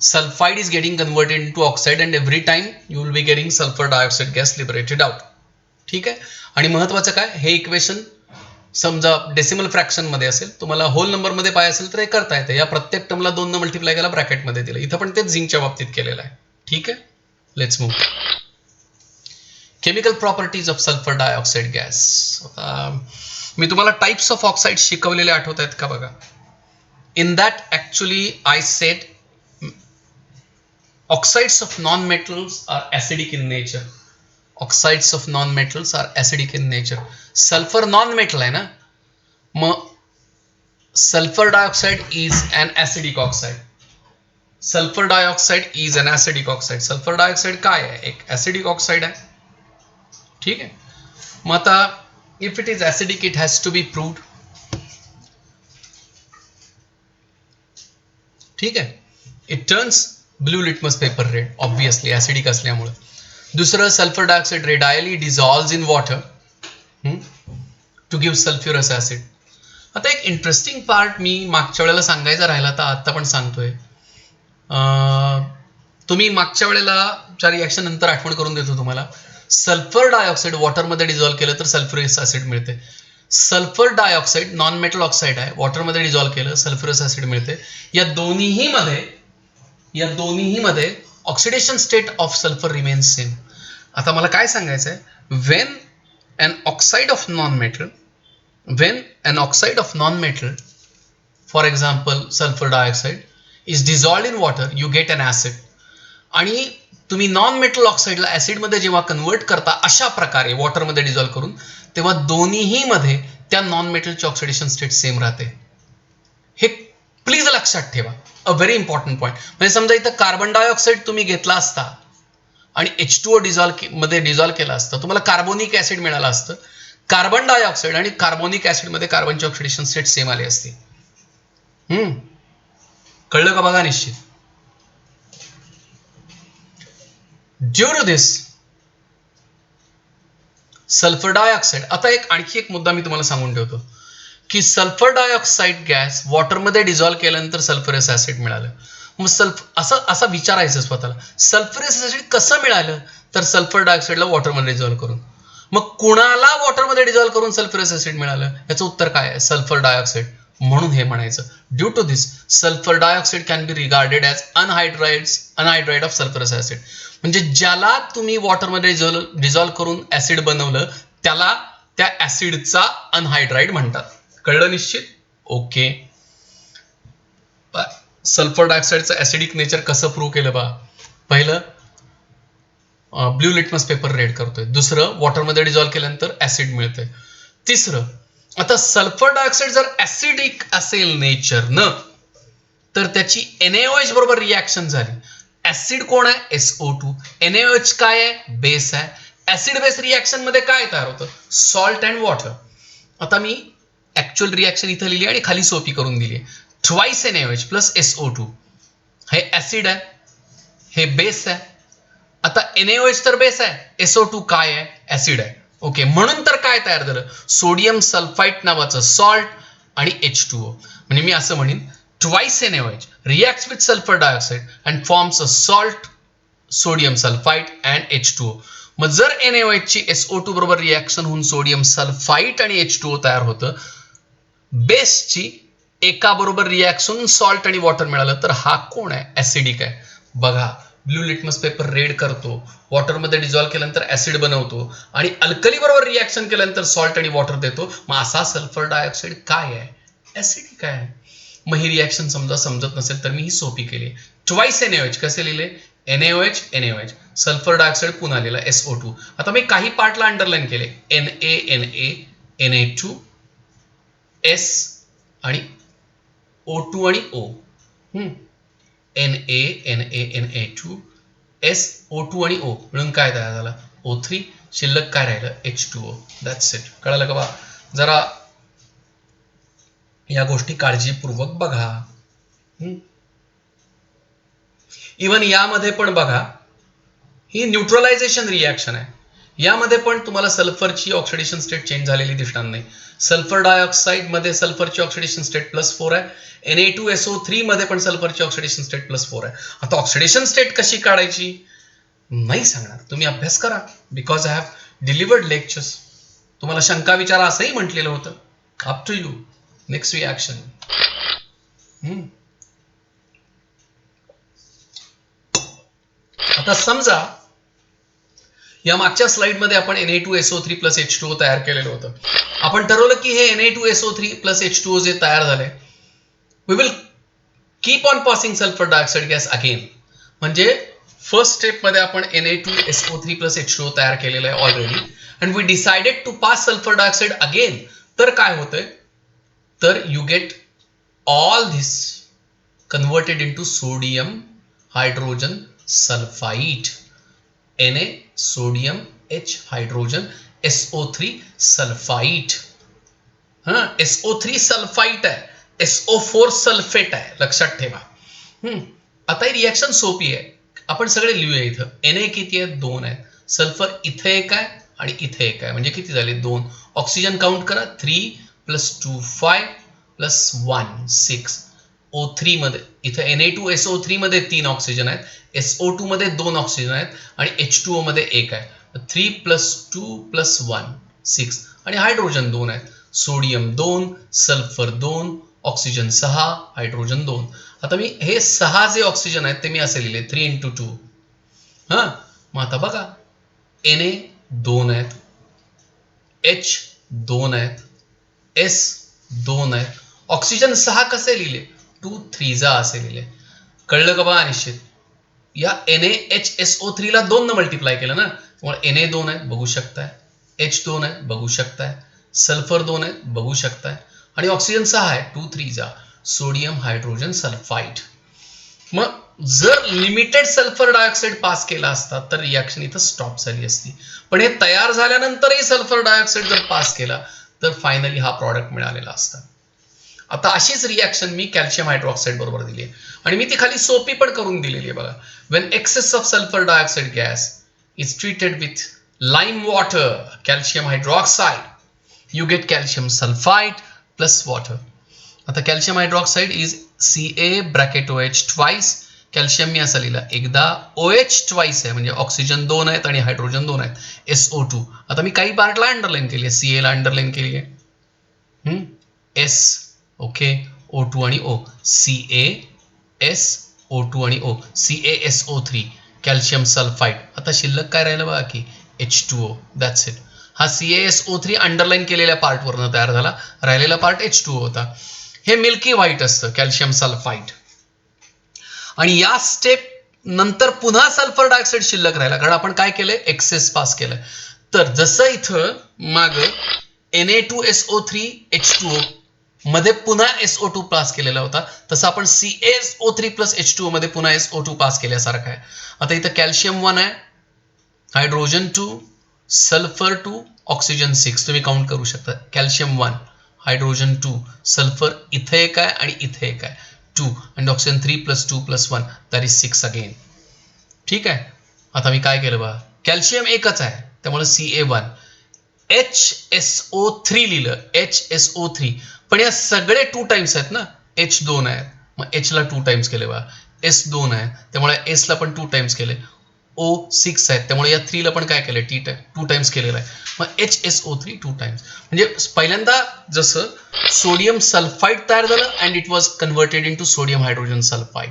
Sulphide is getting converted into oxide and every time you will be getting sulphur dioxide gas liberated out. ठीक आहे. आणि महत्वाचं काय, हे इक्वेशन समजा डेसिमल फ्रॅक्शन मध्ये असेल, तुम्हाला होल नंबर मध्ये पाहिजे असेल तर हे करता येते. या प्रत्येक टर्मला 2 न मल्टिप्लाय केला, ब्रॅकेटमध्ये दिलं. इथं पण तेच झिंकच्या बाबतीत केलेलं आहे. ठीक आहे. Let's move. Chemical properties of sulphur dioxide gas. मी तुम्हाला टाइप्स ऑफ ऑक्साइड शिकवलेले आठवत आहेत का बघा. In that actually I said oxides of non metals are acidic in nature. Oxides of non metals are acidic in nature. Sulphur non metal आहे ना, मग sulphur dioxide is an acidic oxide. Sulphur dioxide is an acidic oxide. Sulphur dioxide काय आहे? एक acidic oxide आहे. ठीक आहे. मग आता if it is acidic it has to be proved. ठीक आहे. it turns blue litmus paper red, obviously acidic असल्यामुळे. दुसरं, sulphur dioxide readily dissolves in water to give sulfurous acid. आता एक इंटरेस्टिंग पार्ट मी मागच्या वेळेला सांगायचा राहिला, तर आता पण सांगतोय. तुम्ही मागच्या वेळेला च्या रिॲक्शन नंतर आठवण करून देतो तुम्हाला. सल्फर डायऑक्साइड वॉटरमध्ये डिझॉल्व्ह केलं तर सल्फ्युरिक ऍसिड मिळते. Sulphur dioxide non metal oxide आहे, वॉटरमध्ये डिझॉल्व्ह केलं सल्फ्युरिक ऍसिड मिळते. या दोन्हीही मध्ये oxidation state of sulphur remains same. आता मला काय सांगायचं आहे, when an oxide of non-metal, for example sulfur dioxide, is dissolved in water, you get an acid. आणि तुम्ही नॉन मेटल ऑक्साईडला ऍसिडमध्ये जेव्हा कन्वर्ट करता अशा प्रकारे वॉटरमध्ये डिझॉल्व्ह करून, तेव्हा दोन्हीही मध्ये त्या नॉन मेटलची ऑक्सिडेशन स्टेट सेम राहते. हे प्लीज लक्षात ठेवा. A very important point. म्हणजे समजा इथं कार्बन डायऑक्साईड तुम्ही घेतला असता आणि H2O मध्ये डिझॉल्व्ह केला असता, तुम्हाला कार्बोनिक ऍसिड मिळालं असतं. कार्बन डायऑक्साइड आणि कार्बोनिक ऍसिडमध्ये कार्बनची ऑक्सिडेशन स्टेट सेम आली असती. कळलं का बघा निश्चित. Due to this sulphur dioxide. आता आणखी एक मुद्दा मी तुम्हाला सांगून ठेवतो की सल्फर डायऑक्साइड गॅस वॉटरमध्ये डिझॉल्व्ह केल्यानंतर सल्फ्युरिक ऍसिड मिळालं. मग असा विचारायचं स्वतःला, सल्फ्युरिक ऍसिड कसं मिळालं? तर सल्फर डायऑक्साइडला वॉटरमध्ये डिझॉल्व्ह करून. मग कुणाला वॉटरमध्ये डिझॉल्व्ह करून सल्फ्युरिक ऍसिड मिळालं? याचं उत्तर काय आहे? Sulphur dioxide. म्हणून हे म्हणायचं, due to this sulphur dioxide can be regarded as anhydride of sulphuric acid. म्हणजे ज्याला तुम्ही वॉटरमध्ये डिझॉल्व्ह करून ऍसिड बनवलं, त्याला त्या ऍसिडचा अनहायड्राइड म्हणतात. कळलं निश्चित? ओके. सल्फर डायऑक्साइडचं ऍसिडिक नेचर कसं प्रूव्ह केलं बा? पहिलं, ब्ल्यू लिटमस पेपर रेड करतोय. दुसरं, वॉटरमध्ये डिझॉल्व्ह केल्यानंतर ऍसिड मिळतंय. तिसरं, आता सल्फर डायऑक्साइड जर ऍसिडिक असेल नेचर न, तर त्याची NaOH बरोबर रिॲक्शन झाली. ऍसिड कोण आहे? SO2. NaOH काय आहे? बेस आहे. ऍसिड बेस रिॲक्शन मध्ये काय तयार होतं? Salt and water. आता मी ऍक्च्युअल रिॲक्शन इथं लिहिली आणि खाली सोपी करून दिली. Twice NaOH plus SO2. हे ऍसिड आहे, हे बेस आहे. आता NaOH तर बेस आहे, SO2 काय आहे? ऍसिड आहे. ओके. म्हणून तर काय तयार झालं? सोडियम सल्फाइट नावाचं सॉल्ट आणि H2O. म्हणजे मी असं म्हणेन, twice NaOH reacts with sulfur dioxide and forms a salt, sodium sulfite and H2O. मग जर NaOH ची SO2 बरोबर रिॲक्शन होऊन सोडियम सल्फाइट आणि H2O तयार होतं, बेसची एका बरोबर रिॲक्शन सॉल्ट आणि वॉटर मिळालं, तर हा कोण आहे? ऍसिडिक आहे. बघा, ब्ल्यू लिटमस पेपर रेड करतो, वॉटरमध्ये डिझॉल्व्ह केल्यानंतर ऍसिड बनवतो आणि अल्कली बरोबर रिॲक्शन केल्यानंतर सॉल्ट आणि वॉटर देतो. मग असा सल्फर डायऑक्साईड काय आहे? ऍसिडिक आहे. मग ही रिॲक्शन समजा समजत नसेल तर मी ही सोपी केली. ट्वाइस NaOH कसे लिहिले? NaOH NaOH, सल्फर डायऑक्साईड पुन्हा लिहिला SO2. आता मी काही पार्टला अंडरलाईन केले, Na Na, Na2 S आणि O2 आणि O. Na, Na, Na2 SO2 आणि O मिळून काय तयार झाला? O3. शिल्लक काय राहिलं? H2O. That's it. कळलं का बा? जरा या गोष्टी काळजीपूर्वक बघा. इवन यामध्ये पण बघा, ही न्यूट्रलायझेशन रिॲक्शन आहे. यामध्ये पण तुम्हाला सल्फरची ऑक्सिडेशन स्टेट चेंज झालेली दिसणार नाही. सल्फर डायऑक्साईड मध्ये सल्फरची ऑक्सिडेशन स्टेट +4 आहे. Na2SO3 मध्ये पण सल्फरची ऑक्सिडेशन स्टेट +4 आहे. आता ऑक्सिडेशन स्टेट कशी काढायची नाही सांगणार, तुम्ही अभ्यास करा. Because I have delivered lectures. तुम्हाला शंका विचारा असंही म्हटलेलं होतं. Up to you. Next reaction. आता समजा या मागच्या स्लाइडमध्ये आपण Na2SO3 + H2O तयार केलेलं होतं. आपण ठरवलं की हे Na2SO3 + H2O जे तयार झाले, we will keep on passing sulphur dioxide gas again. म्हणजे फर्स्ट स्टेपमध्ये आपण Na2SO3 + H2O तयार केलेलं आहे already, and we decided to pass sulphur dioxide again. तर काय होतंय? तर you get all this converted into sodium hydrogen sulphide. Na sodium, H hydrogen, SO3 sulphide. SO3 sulphite आहे, SO4 सल्फेट आहे, लक्षात ठेवा. आता ही रिॲक्शन सोपी आहे. आपण सगळे लिहूया इथं. Na किती आहेत? 2 आहेत. सल्फर इथे एक आहे आणि इथे एक आहे, म्हणजे किती झाले? 2. ऑक्सिजन काउंट करा. 3 + 2 5 + 1 6. O3 मध्ये इथं Na2SO3 मध्ये 3 ऑक्सिजन आहेत, SO2 मध्ये 2 ऑक्सिजन आहेत आणि H2O मध्ये 1 आहे. 3 + 2 + 1 6 आणि हायड्रोजन 2 आहेत. Sodium 2, sulphur 2, oxygen 6, hydrogen 2. आता मी हे 6 जे ऑक्सिजन आहेत ते मी असे लिहिले 3 × 2. मग आता बघा, Na 2 आहेत, H 2 आहेत, S 2 आहेत. ऑक्सिजन 6 कसे लिहिले? 2 3 असे लिहिले. कळलं का बा? निश्चित. या NaHSO3 ला 2 न मल्टिप्लाय केलं ना, त्यामुळे Na 2 आहेत, बघू शकताय. H 2 आहेत, बघू शकताय. सल्फर 2 आहेत, बघू शकताय. आणि ऑक्सिजन 6 आहे, 2 3 सोडियम हायड्रोजन सल्फाइड. मग जर लिमिटेड सल्फर डायऑक्साईड पास केला असता तर रिॲक्शन इथं स्टॉप झाली असती. पण हे तयार झाल्यानंतरही सल्फर डायऑक्साईड जर पास केला तर फायनली हा प्रॉडक्ट मिळालेला असता. आता अशीच रिॲक्शन मी कॅल्शियम हायड्रॉक्साईड बरोबर दिली आहे आणि मी ती खाली सोपी पण करून दिलेली आहे बघा. When excess of sulphur dioxide gas is treated with lime water calcium hydroxide, you get calcium sulphide plus water. आता calcium hydroxide is Ca(OH) twice. Calcium मी असं लिहिलं एकदा, OH ट्वाइस आहे म्हणजे ऑक्सिजन 2 आहेत आणि हायड्रोजन 2 आहेत, SO2. आता मी काही पार्टला अंडरलाईन केली आहे, Ca ला अंडरलाईन केली आहे, S ओके, O2 आणि O, CaS O2 आणि O, CaSO3 कॅल्शियम सल्फाइड. आता शिल्लक काय राहिलं बघा की H2O. That's it. हा CaSO3 अंडरलाईन केलेल्या पार्टवरनं तयार झाला, राहिलेला पार्ट H2O होता. हे मिल्की व्हाईट असतं कॅल्शियम सल्फाइड. आणि या स्टेप नंतर पुन्हा सल्फर डायऑक्साईड शिल्लक राहिला, कारण आपण काय केलंय? एक्सेस पास केलंय. तर जसं इथं माग Na2SO3 H2O मध्ये पुन्हा SO2 पास केलेला होता, तसं आपण CaSO3 + H2O मध्ये पुन्हा SO2 पास केल्यासारखं आहे. आता इथं कॅल्शियम 1 आहे, हायड्रोजन 2, सल्फर 2, ऑक्सिजन 6. तुम्ही काउंट करू शकता. कॅल्शियम 1, हायड्रोजन 2, सल्फर इथे एक आहे आणि इथे एक आहे 2, आणि ऑक्सिजन 3 + 2 + 1 दॅट इज 6 अगेन. ठीक आहे. आता मी काय केलं बघा, कॅल्शियम एकच आहे त्यामुळे Ca1, HSO3 लिहिलं, HSO3. पण या सगळे 2 टाइम्स आहेत ना, H 2 आहेत, मग H ला 2 टाइम्स केले बघा, S 2 आहे त्यामुळे S ला पण 2 टाइम्स केले, O 6 आहेत त्यामुळे या 3 ला पण काय केलं? 2 टाइम्स केलेलं आहे. मग HSO3 2 टाइम्स. म्हणजे पहिल्यांदा जसं सोडियम सल्फाइड तयार झालं and it was converted into sodium hydrogen sulphide,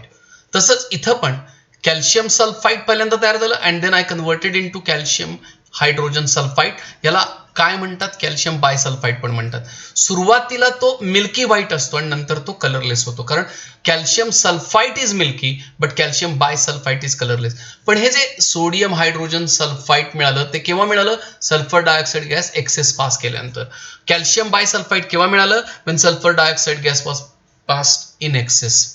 तसंच इथं पण कॅल्शियम सल्फाईड पहिल्यांदा तयार झालं and then I converted in to calcium hydrogen sulphide. याला काय म्हणतात? कॅल्शियम बायसल्फाईड पण म्हणतात. सुरुवातीला तो मिल्की व्हाईट असतो आणि नंतर तो कलरलेस होतो, कारण calcium sulphide is milky but calcium bisulphide is colourless. पण हे जे सोडियम हायड्रोजन सल्फाईड मिळालं ते केव्हा मिळालं? Sulphur dioxide gas excess pass केल्यानंतर. कॅल्शियम बायसल्फाईड केव्हा मिळालं? when sulphur dioxide gas was passed in excess.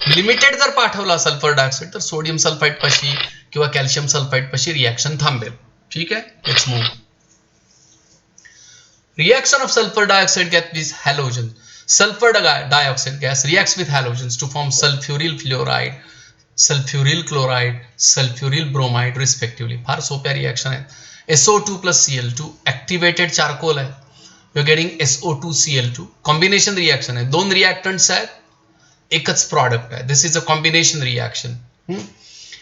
Limited जर पाठवला सल्फर डायऑक्साईड तर सोडियम सल्फाईड पाशी किंवा कॅल्शियम सल्फाईड पाशी रिॲक्शन थांबेल. ठीक आहे, let's move. Reaction of sulfur dioxide gas with halogen. Sulfur dioxide gas reacts with halogens to form sulfuryl fluoride, sulfuryl chloride, sulfuryl bromide respectively. फार सोप्या reaction आहेत. SO2 plus Cl2 activated charcoal आहे. You're getting SO2Cl2. Combination reaction आहे. दोन reactants आहेत, एकच product आहे. This is a combination reaction.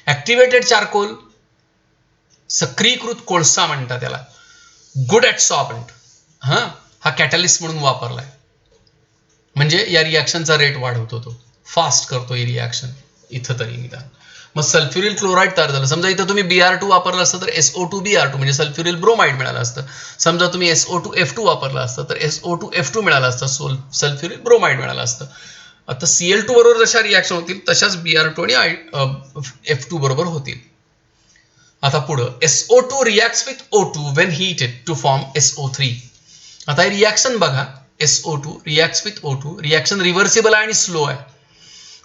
Activated charcoal सक्रियकृत कोळसा म्हणतात त्याला. Good at solvent. हा कॅटलिस्ट म्हणून वापरलाय, म्हणजे या रिॲक्शनचा रेट वाढवतो, तो फास्ट करतो ही रिॲक्शन इथं तरी निदान. मग सल्फ्युरिल क्लोराईड तयार झालं. समजा इथं तुम्ही Br2 वापरलं असतं तर SO2Br2 म्हणजे सल्फ्युरिल ब्रोमाइड मिळालं असतं. समजा तुम्ही SO2F2 वापरलं असतं तर SO2F2 मिळालं असतं, सल्फ्युरिल ब्रोमाइड मिळालं असतं. आता Cl2 बरोबर जशा रिॲक्शन होतील तशाच Br2 आणि F2 बरोबर होतील. आता पुढं SO2 reacts with O2 when heated to form SO3. आता हे रिॲक्शन बघा, SO2 reacts with O2. Reaction reversible आहे आणि स्लो आहे.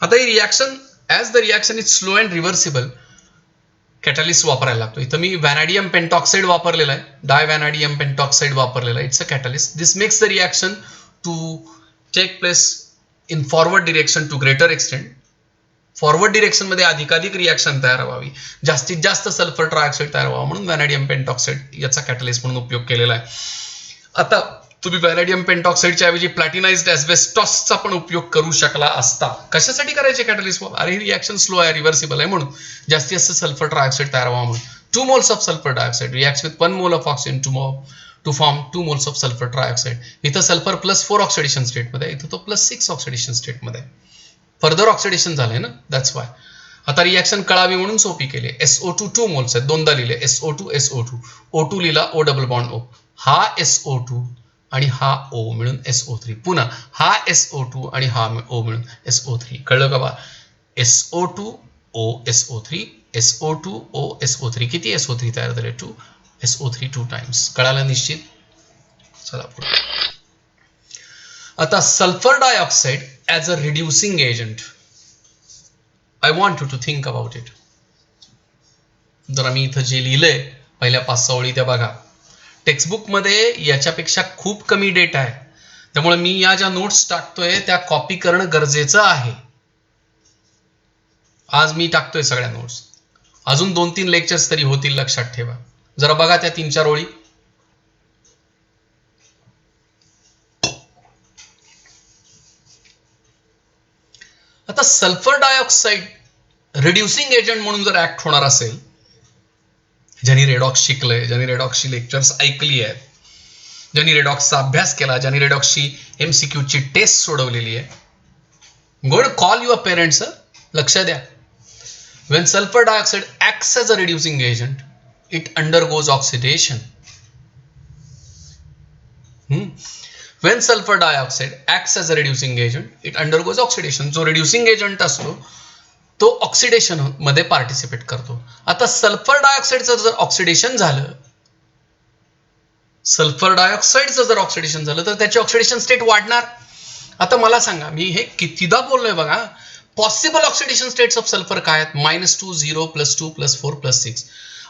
आता ही reaction as the reaction is slow and reversible, catalyst वापरायला लागतो. इथं मी व्हॅनाडियम पेंटॉक्साइड वापरलेला आहे, डाय व्हॅनाडियम पेंटॉक्साइड वापरलेला आहे. It's a catalyst. This makes the reaction to take place in forward direction to greater extent. Forward डिरेक्शनमध्ये अधिकाधिक रिॲक्शन तयार व्हावी, जास्तीत जास्त सल्फर ट्रायऑक्साईड तयार व्हावा म्हणून व्हॅनाडियम पेंटॉक्साइड याचा कॅटलिस्ट म्हणून उपयोग केलेला आहे. आता तुम्ही व्हॅनाडियम पेंटॉक्साइडच्या ऐवजी प्लॅटिनाइज्ड ॲस्बेस्टॉसचा पण उपयोग करू शकला असता. कशासाठी करायचे कॅटलिस्ट? अरे ही रिॲक्शन स्लो आहे, रिव्हर्सिबल आहे म्हणून, जास्तीत जास्त सल्फर ट्रायऑक्साईड तयार व्हावा म्हणून. 2 moles of sulphur dioxide reacts with 1 mole of oxygen two form 2 moles of sulphur trioxide. इथं सल्फर +4 ऑक्सिडेशन स्टेटमध्ये, इथं तो +6 ऑक्सिडेशन स्टेटमध्ये. फर्दर ऑक्सिडेशन झालंय ना, दॅट्स वाय. आता रिॲक्शन कळावी म्हणून सोपी केली. SO2 2 moles आहेत, दोनदा लिहिले. SO2 O2 लिहिला, O डबल बॉन्ड O. हा SO2 आणि हा O मिळून SO3. पुन्हा हा SO2 आणि हा O मिळून SO3. कळलं का बा? SO2 O SO3, SO2 O SO3. किती SO3 तयार झाले? 2 SO3 2 टाइम्स. कळालं निश्चित? चला पुढे. आता sulphur dioxide as a reducing agent. I want you to think about it. जर आम्ही इथं जे लिहिलंय पहिल्या 5-6 ओळी त्या बघा. टेक्स्टबुकमध्ये याच्यापेक्षा खूप कमी डेटा आहे, त्यामुळे मी या ज्या नोट्स टाकतोय त्या कॉपी करणं गरजेचं आहे. आज मी टाकतोय सगळ्या नोट्स. अजून 2-3 लेक्चर्स तरी होतील, लक्षात ठेवा. जरा बघा त्या 3-4 ओळी. आता सल्फर डायऑक्साईड रिड्युसिंग एजंट म्हणून जर ऍक्ट होणार असेल, ज्यांनी रेडॉक्स शिकलंय, ज्यांनी रेडॉक्सची लेक्चर्स ऐकली आहेत, ज्यांनी रेडॉक्सचा अभ्यास केला, ज्यांनी रेडॉक्सची MCQची टेस्ट सोडवलेली आहे, go and call your parents. लक्ष द्या. when sulfur dioxide acts as a reducing agent, it undergoes oxidation. When sulfur dioxide acts as a reducing agent, it undergoes oxidation. जो reducing agent असतो तो ऑक्सिडेशन मध्ये participate करतो. आता sulphur डायऑक्साईडचं जर oxidation झालं, सल्फर डायऑक्साईडचं जर ऑक्सिडेशन झालं तर त्याची ऑक्सिडेशन स्टेट वाढणार. आता मला सांगा, मी हे कितीदा बोललोय बघा. Possible oxidation states of sulphur काय आहेत? -2, 0, +2, +4, +6.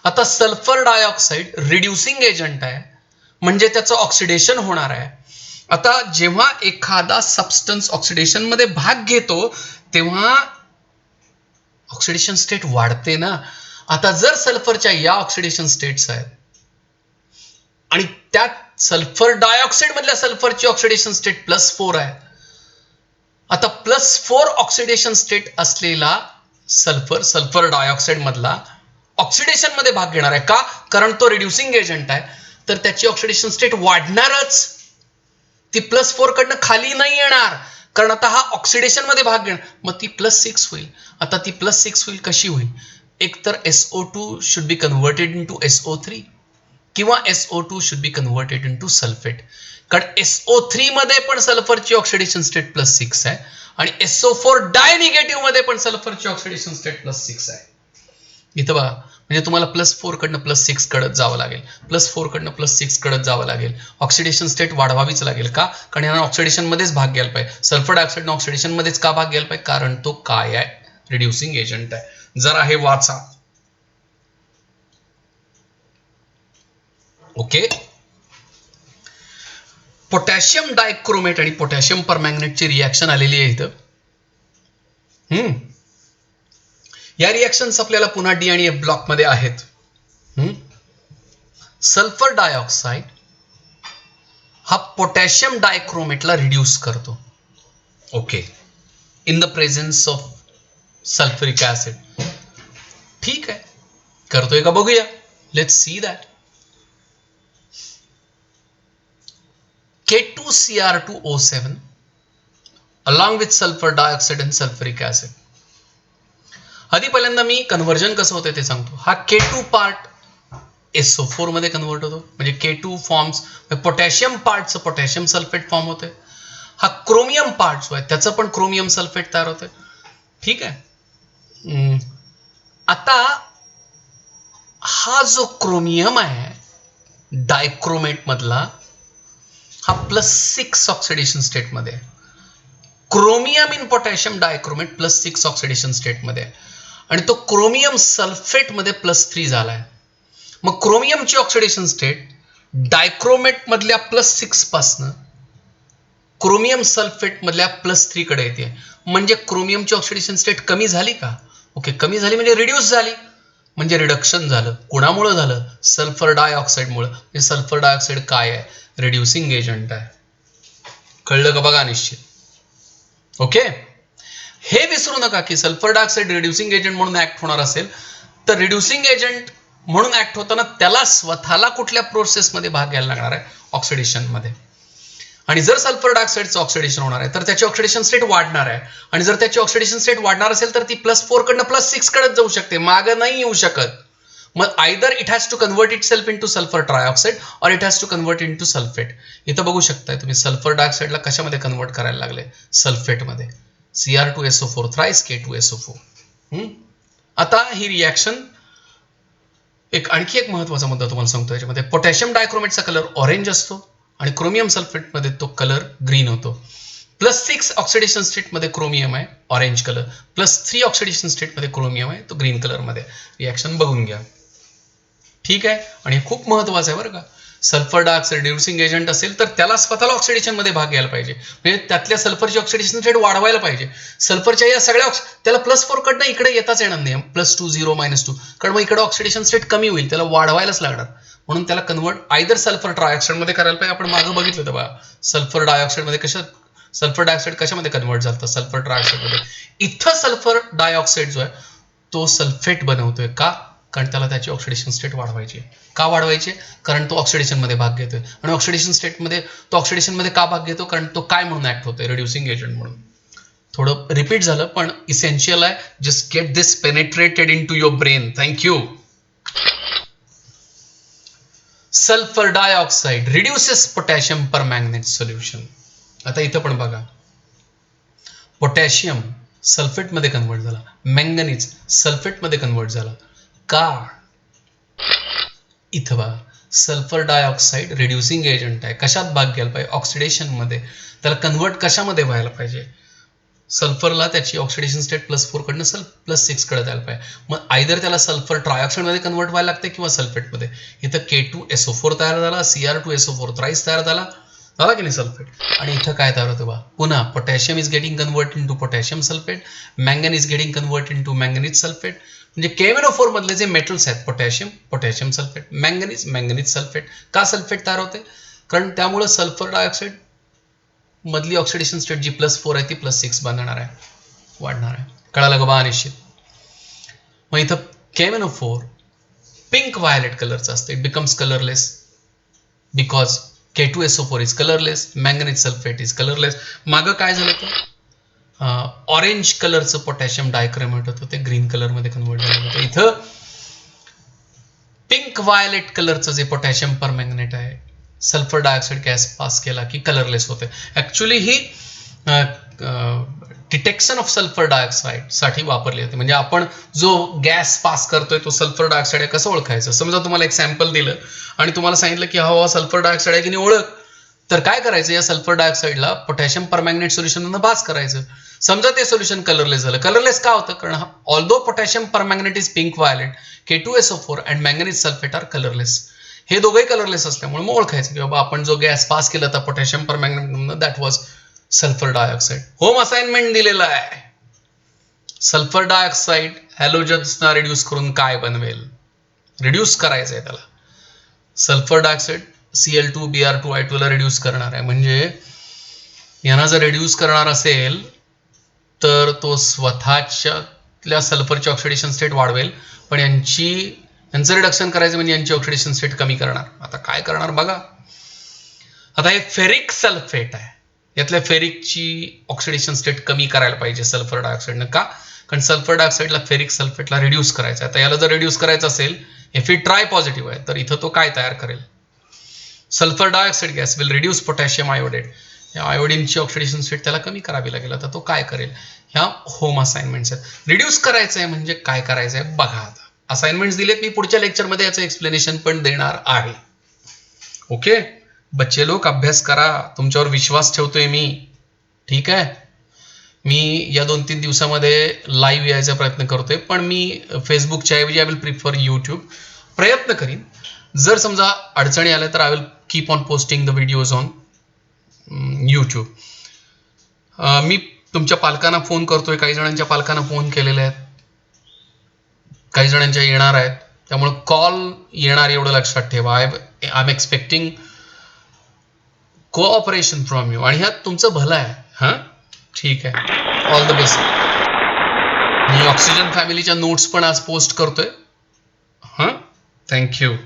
आता सल्फर डायऑक्साईड रिड्युसिंग एजंट आहे, म्हणजे त्याचं ऑक्सिडेशन होणार आहे. आता जेव्हा एखादा सबस्टन्स ऑक्सिडेशन मध्ये भाग घेतो तेव्हा ऑक्सिडेशन स्टेट वाढते ना. आता जर सल्फरच्या या ऑक्सिडेशन स्टेट्स आहेत आणि त्यात सल्फर डायऑक्साईड मधल्या सल्फरची ऑक्सिडेशन स्टेट +4 आहे. आता +4 ऑक्सिडेशन स्टेट असलेला सल्फर डायऑक्साईड मधला ऑक्सिडेशन मध्ये भाग घेणार आहे. का? कारण तो रिड्युसिंग एजंट आहे, तर त्याची ऑक्सिडेशन स्टेट वाढणारच. ती +4 कडनं खाली नाही येणार, कारण आता हा ऑक्सिडेशन मध्ये भाग घेणार, मग ती +6 होईल. आता ती +6 होईल कशी होईल? एक तर SO2 should be converted into SO3 किंवा SO2 should be converted into sulphate. कारण SO3 मध्ये पण सल्फरची ऑक्सिडेशन स्टेट +6 आहे आणि SO4 डाय निगेटिव्ह मध्ये पण सल्फरची ऑक्सिडेशन स्टेट +6 आहे. इथं बघा, म्हणजे तुम्हाला +4 कडनं +6 कडत जावं लागेल, +4 कडनं +6 कडत जावं लागेल. ऑक्सिडेशन स्टेट वाढवावीच लागेल. का? कारण यानं ऑक्सिडेशन मध्येच भाग घ्यायला पाहिजे. सल्फर डायऑक्साईडनं ऑक्सिडेशन मध्येच का भाग घ्यायला पाहिजे? कारण तो काय आहे? रिड्युसिंग एजंट आहे. जरा हे वाचा. ओके. पोटॅशियम डायक्रोमेट आणि पोटॅशियम परमॅंगनेटची रिॲक्शन आलेली आहे इथं. या रिॲक्शन्स आपल्याला पुन्हा डी आणि एफ ब्लॉक मध्ये आहेत. सल्फर डायऑक्साईड हा पोटॅशियम डायक्रोमेटला रिड्यूस करतो. Okay. In the presence of sulphuric acid. ठीक आहे, करतोय का बघूया. Let's see that. K2Cr2O7 along with sulfur dioxide and sulfuric acid. आधी पहिल्यांदा मी कन्व्हर्जन कसं होतं ते सांगतो. हा K2 पार्ट SO4 मध्ये कन्वर्ट होतो, म्हणजे K2 फॉर्म्स पोटॅशियम पार्टचं पोटॅशियम सल्फेट फॉर्म होते. हा क्रोमियम पार्ट जो आहे त्याचं पण क्रोमियम सल्फेट तयार होते. ठीक आहे. आता हा जो क्रोमियम आहे डायक्रोमेट मधला हा +6 ऑक्सिडेशन स्टेट मध्ये. Chromium in potassium dichromate +6 oxidation state मध्ये आणि तो क्रोमियम सल्फेट मध्ये +3 झालाय. मग क्रोमियमची ऑक्सिडेशन स्टेट डायक्रोमेट मधल्या +6 पासनं क्रोमियम सल्फेट मधल्या +3 कडे येते. म्हणजे क्रोमियमची ऑक्सिडेशन स्टेट कमी झाली का? ओके, कमी झाली म्हणजे रिड्यूस झाली, म्हणजे रिडक्शन झालं. कोणामुळे झालं? सल्फर डायऑक्साईडमुळे. म्हणजे सल्फर डायऑक्साईड काय आहे? रिड्युसिंग एजंट आहे. कळलं का बघा निश्चित. ओके. हे विसरू नका की सल्फर डायऑक्साईड रिड्युसिंग एजंट म्हणून ऍक्ट होणार असेल तर रिड्युसिंग एजंट म्हणून ऍक्ट होताना त्याला स्वतःला कुठल्या प्रोसेसमध्ये भाग घ्यायला लागणार आहे? ऑक्सिडेशन मध्ये. आणि जर सल्फर डायऑक्साईडचं ऑक्सिडेशन होणार आहे तर त्याची ऑक्सिडेशन स्टेट वाढणार आहे. आणि जर त्याची ऑक्सिडेशन स्टेट वाढणार असेल तर ती +4 कडनं +6 कडे जाऊ शकते, मागं नाही येऊ शकत. मग either it has to convert itself into sulphur trioxide और it has to convert into sulphate. इथं बघू शकताय तुम्ही सल्फर डायऑक्साईडला कशामध्ये कन्वर्ट करायला लागले? सल्फेटमध्ये. Cr2SO4 thrice K2SO4. आता ही रिॲक्शन आणखी एक महत्वाचा मुद्दा तुम्हाला सांगतो. याच्यामध्ये पोटॅशियम डायक्रोमेटचा कलर ऑरेंज असतो आणि क्रोमियम सल्फेटमध्ये तो कलर ग्रीन होतो. +6 ऑक्सिडेशन स्टेटमध्ये क्रोमियम आहे, ऑरेंज कलर. +3 ऑक्सिडेशन स्टेटमध्ये क्रोमियम आहे, तो ग्रीन कलरमध्ये. रिॲक्शन बघून घ्या. ठीक आहे. आणि हे खूप महत्वाचं आहे बरं का. सल्फर डायऑक्साईड रिड्युसिंग एजंट असेल तर त्याला स्वतःला ऑक्सिडेशन मध्ये भाग घ्यायला पाहिजे, म्हणजे त्यातल्या सल्फरची ऑक्सिडेशन स्टेट वाढवायला पाहिजे. सल्फरच्या या सगळ्या त्याला +4 कडनं इकडे येताच येणार नाही. +2 0 -2, कारण मग इकडे ऑक्सिडेशन स्टेट कमी होईल, त्याला वाढवायलाच लागणार. म्हणून त्याला कन्वर्ट आयदर सल्फर ट्रायऑक्साईड मध्ये करायला पाहिजे. आपण मागं बघितलं होतं बघा, सल्फर डायऑक्साईड मध्ये सल्फर डायऑक्साईड कशामध्ये कन्वर्ट झालं? सल्फर ट्रायऑक्साईड मध्ये. इथं सल्फर डायऑक्साईड जो आहे तो सल्फेट बनवतोय. का? कारण त्याला त्याची ऑक्सिडेशन स्टेट वाढवायची. का वाढवायची? कारण तो ऑक्सिडेशन मध्ये भाग घेतोय. आणि ऑक्सिडेशन स्टेटमध्ये तो ऑक्सिडेशन मध्ये का भाग घेतो? कारण तो काय म्हणून ऍक्ट होतोय? रिड्युसिंग एजंट म्हणून. थोडं रिपीट झालं पण इसेन्शियल आहे. Just get this penetrated into your brain. Thank you. Sulphur dioxide reduces potassium permanganate solution. आता इथं पण बघा, पोटॅशियम सल्फेटमध्ये कन्वर्ट झाला, मँगनीज सल्फेटमध्ये कन्वर्ट झाला. का? इथं बघा, सल्फर डायऑक्साईड रिड्युसिंग एजंट आहे. कशात भाग घ्यायला पाहिजे? ऑक्सिडेशन मध्ये. त्याला कन्वर्ट कशामध्ये व्हायला पाहिजे? सल्फरला त्याची ऑक्सिडेशन स्टेट +4 कडनं +6 कडे द्यायला पाहिजे. मग आयदर त्याला सल्फर ट्रायऑक्साईड मध्ये कन्वर्ट व्हायला लागते किंवा सल्फेटमध्ये. इथं K2SO4 तयार झाला, Cr2SO4 थ्राइस तयार झाला की नाही सल्फेट. आणि इथं काय तयार होतं बा? पुन्हा potassium is getting convert into potassium sulphate, manganese is getting convert into manganese sulphate. म्हणजे KMnO4 मधले जे मेटल्स आहेत, पोटॅशियम सल्फेट, मँगनीज सल्फेट. का सल्फेट तयार होते? कारण त्यामुळे सल्फर डायऑक्साईड मधली ऑक्सिडेशन स्टेट जी +4 आहे ती +6 बनणार आहे, वाढणार आहे. कळालं का बा निश्चित. मग इथं KMnO4 पिंक व्हायलेट कलरचं असतं. It becomes colourless because K2SO4 is colourless, manganese sulphate is colourless. मागं काय झालं तर ऑरेंज कलरचं पोटॅशियम डायक्रोमेट होतं ते ग्रीन कलरमध्ये कन्वर्ट झालं होतं. इथं पिंक व्हायलेट कलरचं जे पोटॅशियम परमॅंगनेट आहे सल्फर डायऑक्साईड गॅस पास केला की कलरलेस होते. Actually he detection of sulphur dioxide साठी वापरली जाते. म्हणजे आपण जो गॅस पास करतोय तो सल्फर डायऑक्साईड आहे कसं ओळखायचं. समजा तुम्हाला एक सॅम्पल दिलं आणि तुम्हाला सांगितलं की हा सल्फर डायऑक्साईड आहे की नाही ओळख, तर काय करायचं या sulphur डायऑक्साईडला potassium permanganate solution pass करायचं. समजा ते सोल्युशन कलरलेस झालं. कलरलेस का होतं, कारण although potassium permanganate is pink violet, K2SO4 and manganese sulphate are colourless. हे दोघंही कलरलेस असल्यामुळे मग ओळखायचं की बाबा आपण जो गॅस पास केला होता potassium permanganate that was sulphur dioxide. Home assignment दिलेला आहे. सल्फर डायऑक्साईड हॅलोजन्सना रिड्यूस करून काय बनवेल, रिड्यूस करायचं आहे त्याला. सल्फर डायऑक्साईड Cl2 Br2I2 ला रिड्यूस करणार आहे. म्हणजे यांना जर रिड्यूस करणार असेल तर तो स्वतःच्या सल्फरची ऑक्सिडेशन स्टेट वाढवेल, पण यांचं रिडक्शन करायचं म्हणजे यांची ऑक्सिडेशन स्टेट कमी करणार. आता काय करणार बघा. आता हे फेरिक सल्फेट आहे, यातल्या फेरिकची ऑक्सिडेशन स्टेट कमी करायला पाहिजे सल्फर डायऑक्साईडनं. का, कारण सल्फर डायऑक्साईडला फेरिक सल्फेटला रिड्यूस करायचं आहे. आता याला जर रिड्यूस करायचं असेल, Fe ट्राय पॉझिटिव्ह आहे, तर इथं तो काय तयार करेल, sulphur dioxide gas will reduce potassium iodate. या आयोडीनची ऑक्सिडेशन स्टेट त्याला कमी करावी लागेल. आता तो काय करेल, ह्या होम असाइनमेंट्स आहेत. रिड्यूस करायचं आहे म्हणजे काय करायचं आहे बघा. आता असाइनमेंट्स दिलेत, मी पुढच्या लेक्चरमध्ये याचं एक्सप्लेनेशन पण देणार आहे. ओके बच्चे लोक, अभ्यास करा, तुमच्यावर विश्वास ठेवतोय मी. ठीक आहे, मी या 2-3 दिवसामध्ये लाईव्ह यायचा प्रयत्न करतोय, पण मी फेसबुकच्या ऐवजी आय विल प्रिफर यूट्यूब. प्रयत्न करीन. जर समजा अडचणी आल्या तर I will keep on posting the videos on YouTube. मी तुमच्या पालकांना फोन करतोय, काही जणांच्या पालकांना फोन केलेले आहेत, काही जणांच्या येणार आहेत, त्यामुळे कॉल येणार एवढं लक्षात ठेवा. I am expecting cooperation from you, आणि ह्यात तुमचं भलं आहे. हां ठीक आहे, ऑल द बेस्ट. मी ऑक्सिजन फॅमिलीच्या नोट्स पण आज पोस्ट करतोय. हां थँक्यू.